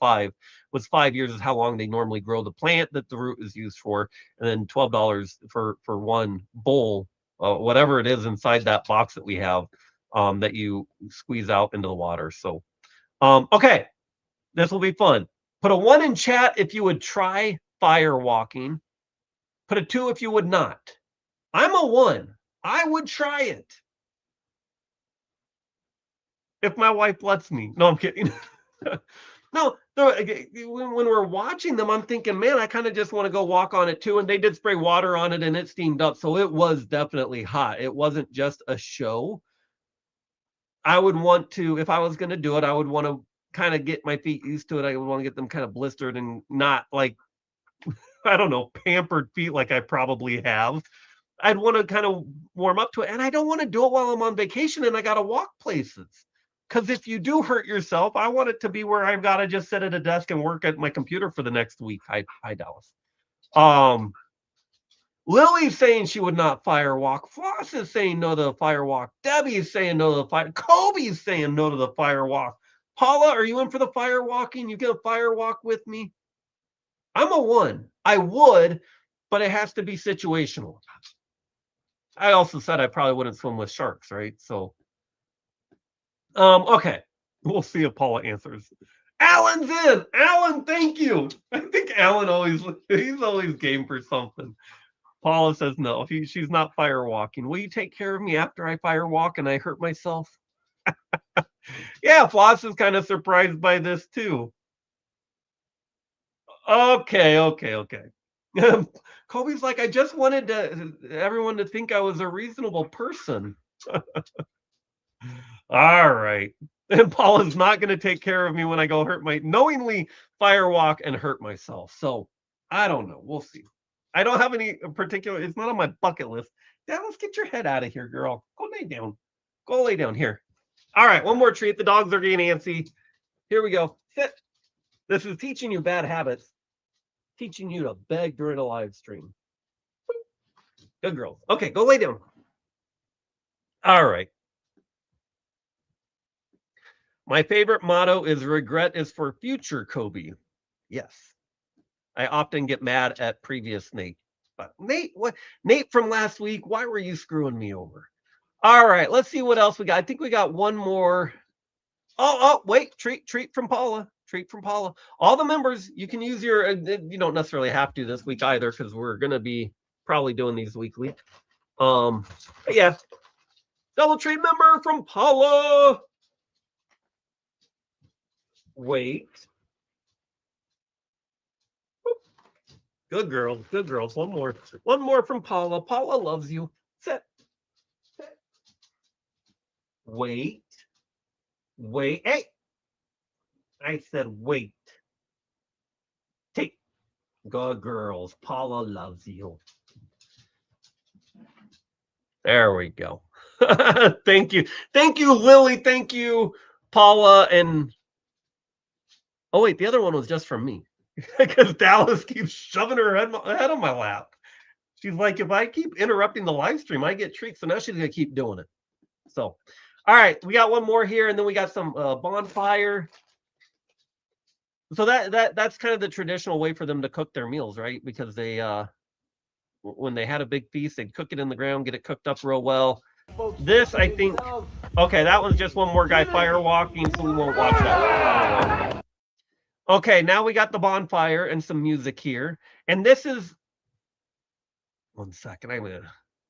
5 years is how long they normally grow the plant that the root is used for, and then $12 for one bowl, whatever it is inside that box that we have, that you squeeze out into the water. So, okay, this will be fun. Put a 1 in chat if you would try fire walking. Put a 2 if you would not. I'm a 1. I would try it. If my wife lets me. No, I'm kidding. No, when we're watching them, I'm thinking, man, I kind of just want to go walk on it too. And they did spray water on it and it steamed up. So it was definitely hot. It wasn't just a show. I would want to, if I was going to do it, I would want to kind of get my feet used to it. I would want to get them kind of blistered and not like, I don't know, pampered feet like I probably have. I'd want to kind of warm up to it. And I don't want to do it while I'm on vacation and I got to walk places. Because if you do hurt yourself, I want it to be where I've got to just sit at a desk and work at my computer for the next week. Hi, Dallas. Lily's saying she would not fire walk. Floss is saying no to the fire walk. Debbie's saying no to the fire. Kobe's saying no to the fire walk. Paula, are you in for the fire walking? You gonna fire walk with me? I'm a 1. I would, but it has to be situational. I also said I probably wouldn't swim with sharks, right? So, okay. We'll see if Paula answers. Alan's in. Alan, thank you. I think Alan he's always game for something. Paula says no. She's not fire walking. Will you take care of me after I fire walk and I hurt myself? Yeah, Floss is kind of surprised by this too. Okay. Kobe's like, I just wanted everyone to think I was a reasonable person. All right. And Paula's not going to take care of me when I go knowingly fire walk and hurt myself. So I don't know. We'll see. I don't have any particular, it's not on my bucket list. Dallas, get your head out of here, girl. Go lay down. Go lay down here. All right, one more treat. The dogs are getting antsy. Here we go. Sit. This is teaching you bad habits. Teaching you to beg during a live stream. Good girls. Okay, go lay down. All right. My favorite motto is regret is for future Kobe. Yes. I often get mad at previous Nate. But Nate, what? Nate from last week, why were you screwing me over? All right, let's see what else we got. I think we got one more. Oh, wait, treat from Paula. Treat from Paula. All the members, you can use your, you don't necessarily have to this week either, because we're going to be probably doing these weekly. But yeah, double treat member from Paula. Wait. Good girls, good girls. One more from Paula. Paula loves you. Sit. Wait. Hey, I said wait. Take. Good girls. Paula loves you. There we go. Thank you, Lily. Thank you, Paula, and Oh wait, the other one was just from me because Dallas keeps shoving her head on my lap. She's like, if I keep interrupting the live stream, I get treats. So now she's gonna keep doing it. So, all right, we got one more here, and then we got some bonfire. So that's kind of the traditional way for them to cook their meals, right? Because they when they had a big feast, they'd cook it in the ground, get it cooked up real well. This, I think, okay, that one's just one more guy fire walking, so we won't watch that. Okay, now we got the bonfire and some music here. And this is, one second,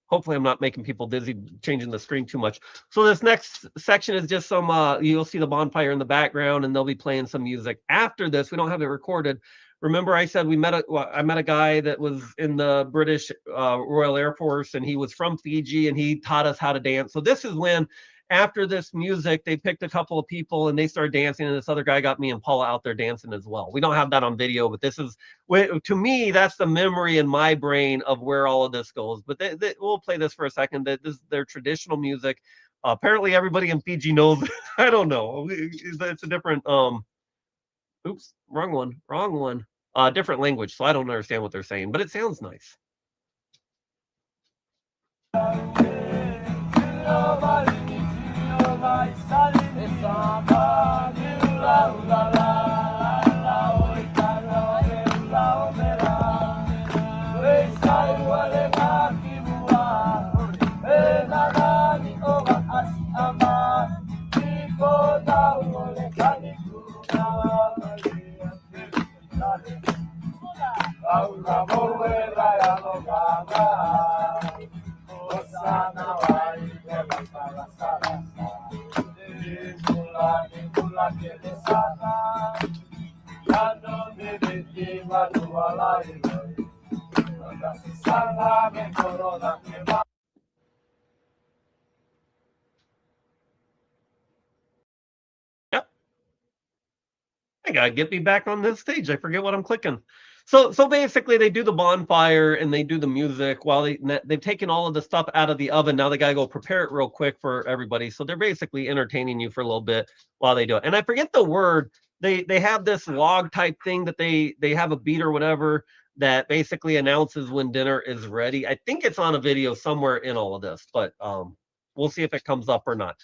hopefully I'm not making people dizzy changing the screen too much. So this next section is just some, you'll see the bonfire in the background and they'll be playing some music. After this, we don't have it recorded. Remember I said I met a guy that was in the British Royal Air Force and he was from Fiji and he taught us how to dance. So this is when, after this music, they picked a couple of people and they started dancing and this other guy got me and Paula out there dancing as well. We don't have that on video, but this is, to me, that's the memory in my brain of where all of this goes. But we'll play this for a second. This is their traditional music. Apparently everybody in Fiji knows. I don't know. It's a different, oops, wrong one. Different language, so I don't understand what they're saying, but it sounds nice. Yep. I gotta get me back on this stage. I forget what I'm clicking. So basically they do the bonfire and they do the music while they've taken all of the stuff out of the oven. Now they gotta go prepare it real quick for everybody. So they're basically entertaining you for a little bit while they do it. And I forget the word. They have this log type thing that they have a beat or whatever that basically announces when dinner is ready. I think it's on a video somewhere in all of this, but we'll see if it comes up or not.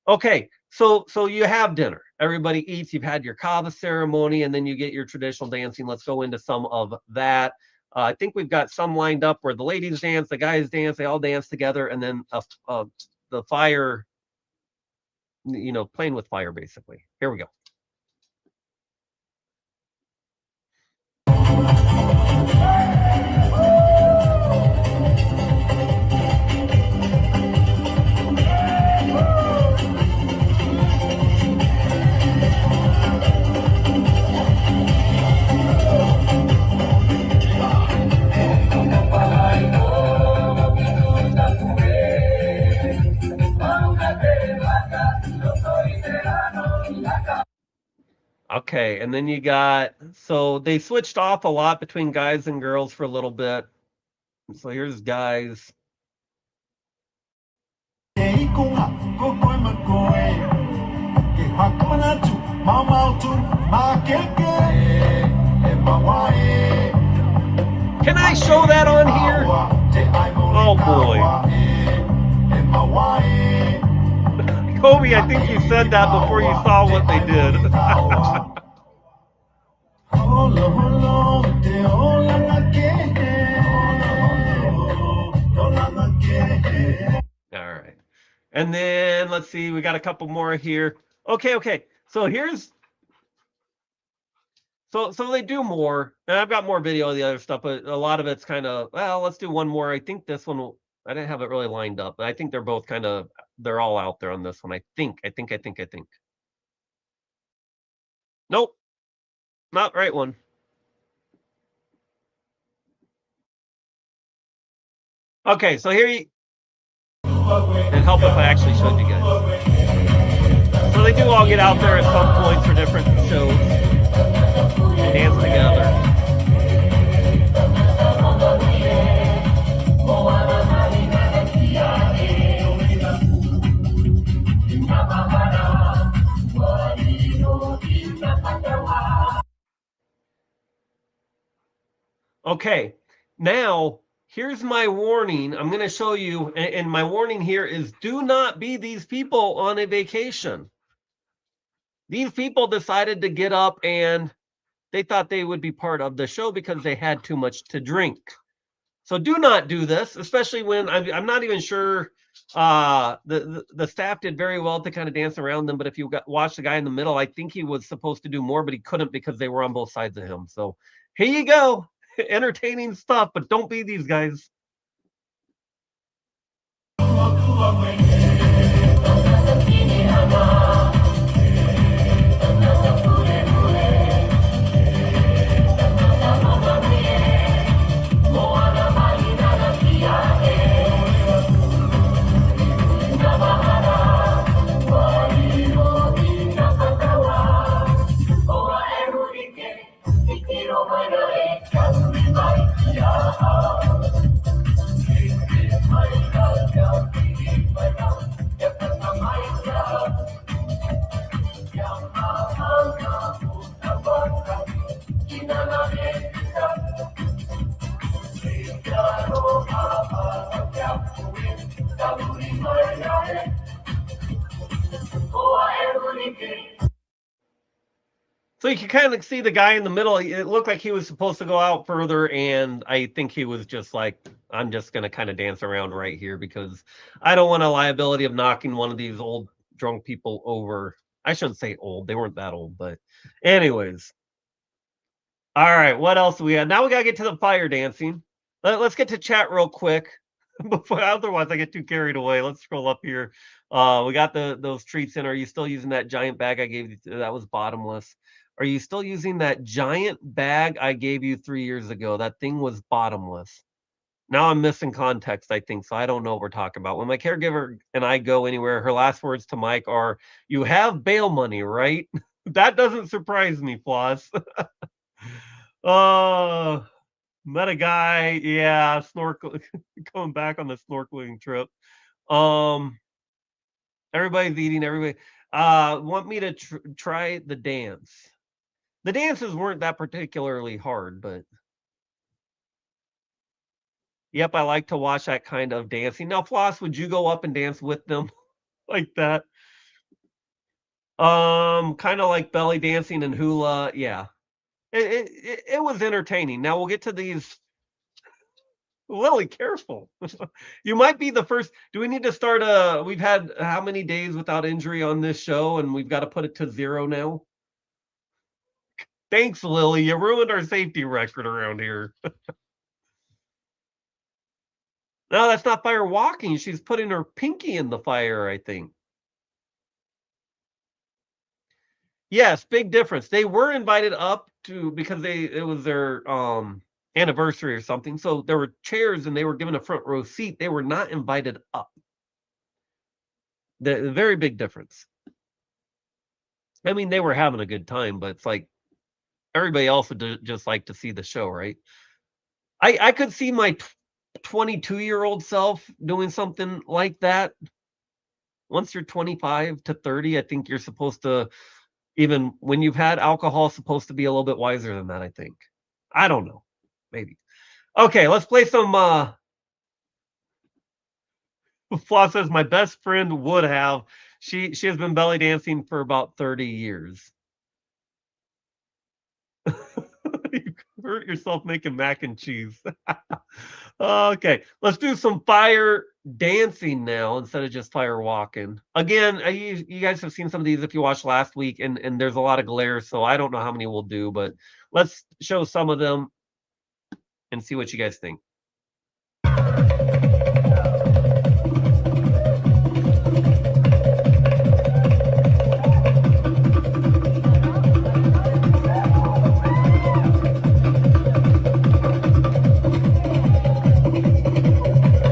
Okay, so you have dinner. Everybody eats. You've had your kava ceremony, and then you get your traditional dancing. Let's go into some of that. I think we've got some lined up where the ladies dance, the guys dance, they all dance together, and then the fire, playing with fire, basically. Here we go. Okay, and then you got, so they switched off a lot between guys and girls for a little bit. So here's guys. Can I show that on here? Oh boy. Kobe, I think you said that before you saw what they did. All right. And then let's see, we got a couple more here. Okay. So so they do more, and I've got more video of the other stuff, but a lot of it's kind of, well, let's do one more. I think this one I didn't have it really lined up, but I think they're both they're all out there on this one. I think. Nope. Not right one. Okay, so here and help if I actually showed you guys. So they do all get out there at some point for different shows. Dance together. Okay, now here's my warning. I'm going to show you, and my warning here is do not be these people on a vacation. These people decided to get up and they thought they would be part of the show because they had too much to drink. So do not do this, especially when I'm not even sure the staff did very well to kind of dance around them. But if you watch the guy in the middle, I think he was supposed to do more, but he couldn't because they were on both sides of him. So here you go. Entertaining stuff, but don't be these guys. So you can kind of see the guy in the middle. It looked like he was supposed to go out further, and I think he was just like, I'm just going to kind of dance around right here because I don't want a liability of knocking one of these old drunk people over. I shouldn't say old. They weren't that old, but anyways. All right, what else do we have? Now we got to get to the fire dancing. Let's get to chat real quick. Otherwise, I get too carried away. Let's scroll up here. We got those treats in. Are you still using that giant bag I gave you? That was bottomless. Are you still using that giant bag I gave you 3 years ago? That thing was bottomless. Now I'm missing context, I think, so I don't know what we're talking about. When my caregiver and I go anywhere, her last words to Mike are, "You have bail money, right?" That doesn't surprise me, Floss. Oh, met a guy, yeah, snorkel going back on the snorkeling trip. Everybody's eating, everybody. Want me to try the dance. The dances weren't that particularly hard, but yep, I like to watch that kind of dancing. Now, Floss, would you go up and dance with them like that? Kind of like belly dancing and hula. Yeah, it was entertaining. Now we'll get to these. Lily, careful. You might be the first. Do we need to start we've had how many days without injury on this show, and we've got to put it to 0 now? Thanks, Lily. You ruined our safety record around here. No, that's not fire walking. She's putting her pinky in the fire, I think. Yes, big difference. They were invited up to because it was their anniversary or something. So there were chairs and they were given a front row seat. They were not invited up. The very big difference. I mean, they were having a good time, but it's like everybody else would just like to see the show, right? I could see my 22-year-old self doing something like that. Once you're 25 to 30, I think you're supposed to, even when you've had alcohol, supposed to be a little bit wiser than that, I think. I don't know. Maybe. Okay, let's play some Floss says my best friend would have. She has been belly dancing for about 30 years. You hurt yourself making mac and cheese. Okay, let's do some fire dancing now instead of just fire walking. Again, you guys have seen some of these if you watched last week, and there's a lot of glare, so I don't know how many we'll do, but let's show some of them and see what you guys think.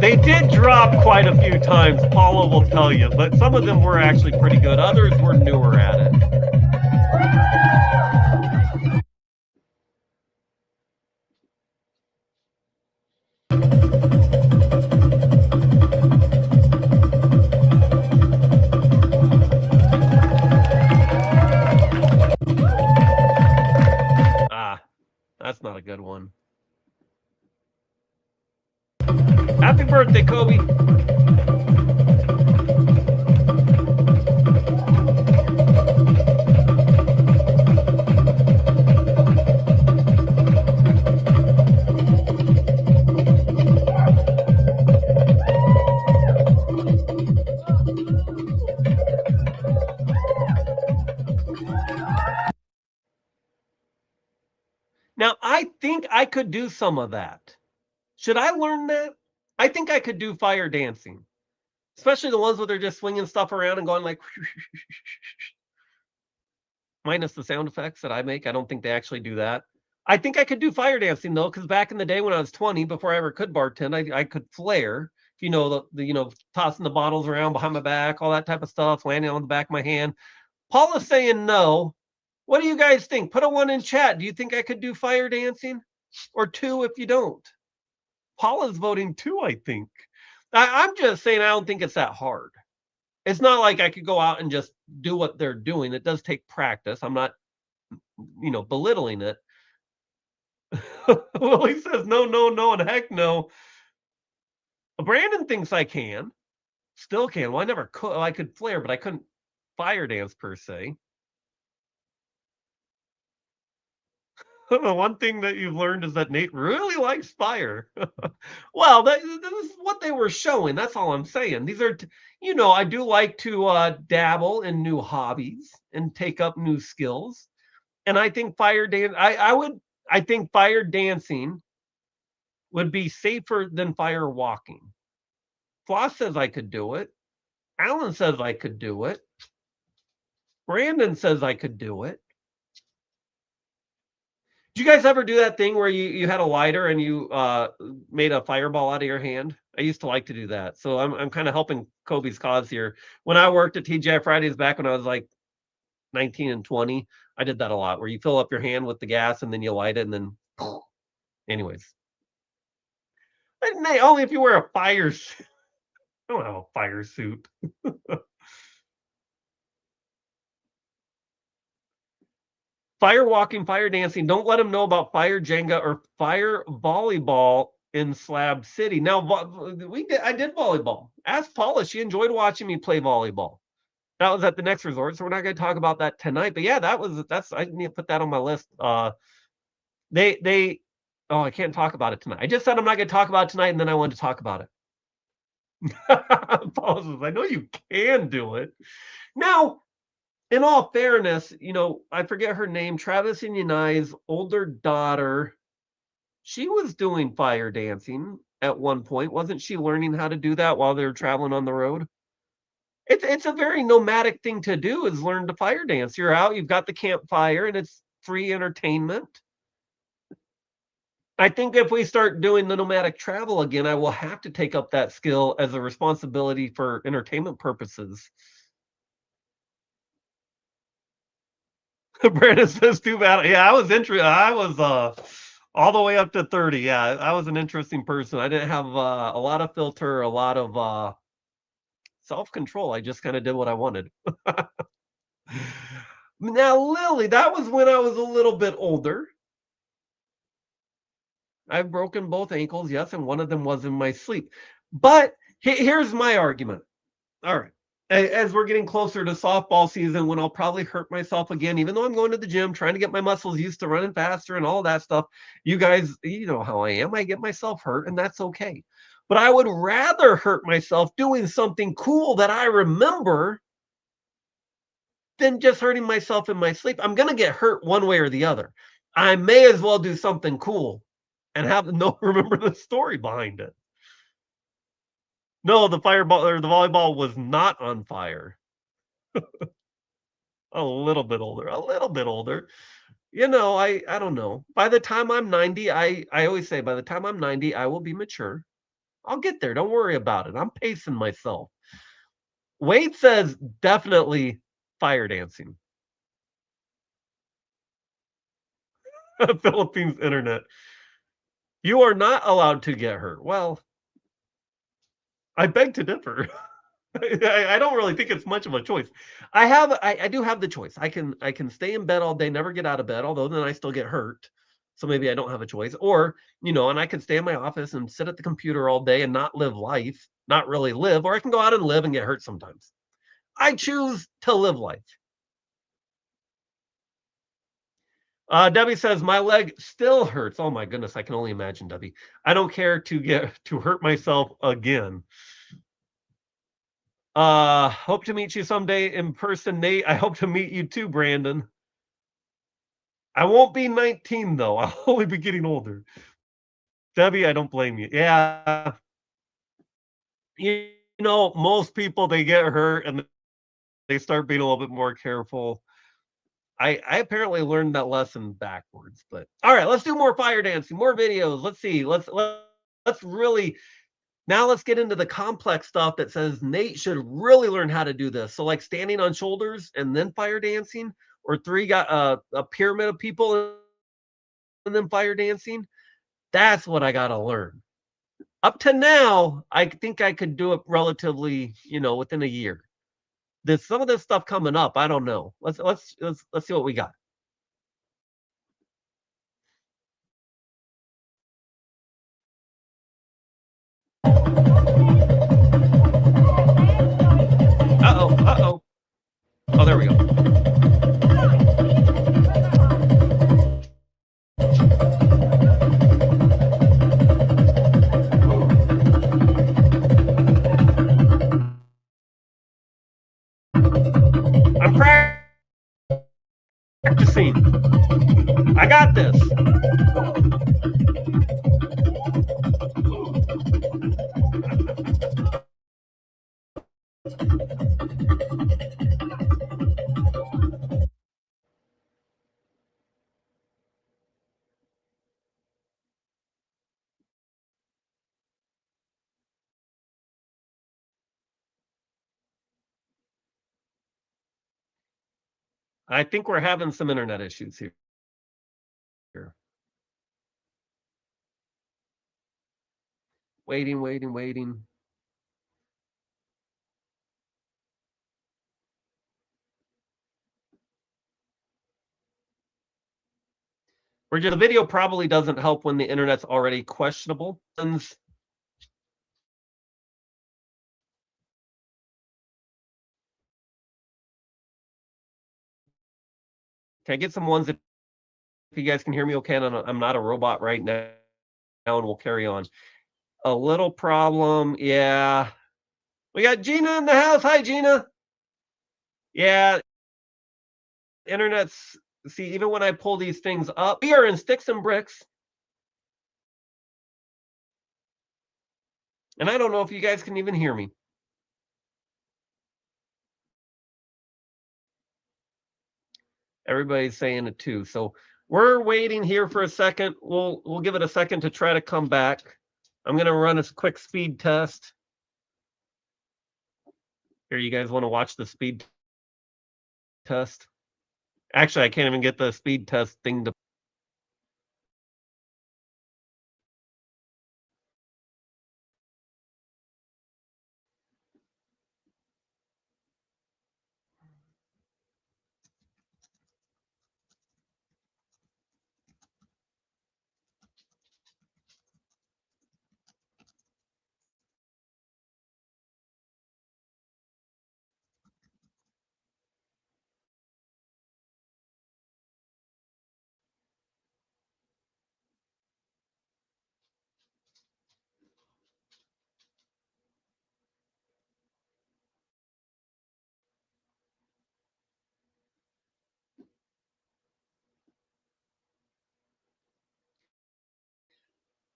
They did drop quite a few times, Paula will tell you, but some of them were actually pretty good. Others were newer at it. That's not a good one. birthday, Kobe. Now, I think I could do some of that. Should I learn that? I think I could do fire dancing, especially the ones where they're just swinging stuff around and going like, minus the sound effects that I make. I don't think they actually do that. I think I could do fire dancing though, because back in the day when I was 20, before I ever could bartend, I could flare. The tossing the bottles around behind my back, all that type of stuff, landing on the back of my hand. Paul is saying no. What do you guys think? Put a 1 in chat. Do you think I could do fire dancing? Or 2 if you don't. Paul is voting 2, I think. I'm just saying I don't think it's that hard. It's not like I could go out and just do what they're doing. It does take practice. I'm not, belittling it. Lily says no, no, no, and heck no. Brandon thinks I can. Still can. Well, I never could. I could flare, but I couldn't fire dance per se. The one thing that you've learned is that Nate really likes fire. Well, this is what they were showing. That's all I'm saying. These are, I do like to dabble in new hobbies and take up new skills. And I think fire dance. I think fire dancing would be safer than fire walking. Floss says I could do it. Alan says I could do it. Brandon says I could do it. Did you guys ever do that thing where you had a lighter and you made a fireball out of your hand? I used to like to do that. So I'm kind of helping Kobe's cause here. When I worked at TGI Fridays back when I was like 19 and 20, I did that a lot, where you fill up your hand with the gas and then you light it and then, anyways. Only if you wear a fire suit. I don't have a fire suit. Fire walking, fire dancing. Don't let them know about fire Jenga or fire volleyball in Slab City. Now, I did volleyball. Ask Paula. She enjoyed watching me play volleyball. That was at the next resort, so we're not going to talk about that tonight. But yeah, I need to put that on my list. I can't talk about it tonight. I just said I'm not going to talk about it tonight, and then I wanted to talk about it. Paula says, I know you can do it. Now, in all fairness, I forget her name, Travis and Yanai's older daughter, she was doing fire dancing at one point. Wasn't she learning how to do that while they were traveling on the road? It's a very nomadic thing to do, is learn to fire dance. You're out, you've got the campfire, and it's free entertainment. I think if we start doing the nomadic travel again, I will have to take up that skill as a responsibility for entertainment purposes. Brandon says too bad. Yeah, I was interested. I was all the way up to 30. Yeah, I was an interesting person. I didn't have a lot of filter, a lot of self-control. I just kind of did what I wanted. Now, Lily, that was when I was a little bit older. I've broken both ankles, yes, and one of them was in my sleep. But here's my argument. All right. As we're getting closer to softball season, when I'll probably hurt myself again, even though I'm going to the gym, trying to get my muscles used to running faster and all that stuff. You guys, you know how I am. I get myself hurt, and that's okay. But I would rather hurt myself doing something cool that I remember than just hurting myself in my sleep. I'm going to get hurt one way or the other. I may as well do something cool and remember the story behind it. No, the fireball or the volleyball was not on fire. A little bit older. I don't know. By the time I'm 90, I always say by the time I'm 90, I will be mature. I'll get there. Don't worry about it. I'm pacing myself. Wade says definitely fire dancing. Philippines internet. You are not allowed to get hurt. Well, I beg to differ. I don't really think it's much of a choice. I do have the choice. I can stay in bed all day, never get out of bed, although then I still get hurt. So maybe I don't have a choice. Or, and I could stay in my office and sit at the computer all day and not live life, not really live, or I can go out and live and get hurt sometimes. I choose to live life. Debbie says my leg still hurts. Oh my goodness, I can only imagine, Debbie. I don't care to hurt myself again. Hope to meet you someday in person, Nate. I hope to meet you too, Brandon. I won't be 19 though. I'll only be getting older. Debbie, I don't blame you. Yeah. Most people, they get hurt and they start being a little bit more careful. I apparently learned that lesson backwards, but all right, let's do more fire dancing, more videos. Let's see. Let's really now let's get into the complex stuff that says Nate should really learn how to do this. So like standing on shoulders and then fire dancing, or three got a pyramid of people and then fire dancing. That's what I got to learn. Up to now, I think I could do it relatively, within a year. There's some of this stuff coming up. I don't know. Let's see what we got. Uh-oh. Oh, there we go. I'm practicing. I got this. I think we're having some internet issues here. Waiting. The video probably doesn't help when the internet's already questionable. Can I get some ones if you guys can hear me okay? I'm not a robot right now, and we'll carry on. A little problem, yeah. We got Gina in the house. Hi, Gina. Yeah, internet's, see, even when I pull these things up, we are in sticks and bricks. And I don't know if you guys can even hear me. Everybody's saying it too. So we're waiting here for a second. We'll give it a second to try to come back. I'm going to run a quick speed test. Here, you guys want to watch the speed test? Actually, I can't even get the speed test thing to.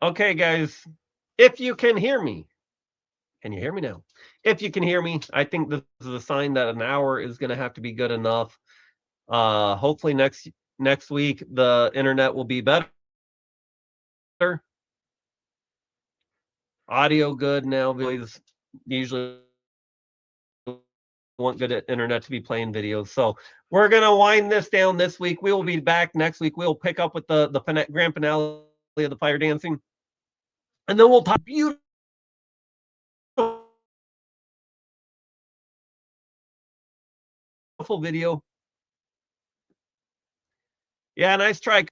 Okay, guys, if you can hear me, can you hear me now? If you can hear me, I think this is a sign that an hour is going to have to be good enough. Hopefully next week the internet will be better. Audio good now. Usually want good internet to be playing videos. So we're gonna wind this down this week. We will be back next week. We'll pick up with the grand finale of the fire dancing, and then we'll talk beautiful video. Yeah, nice try.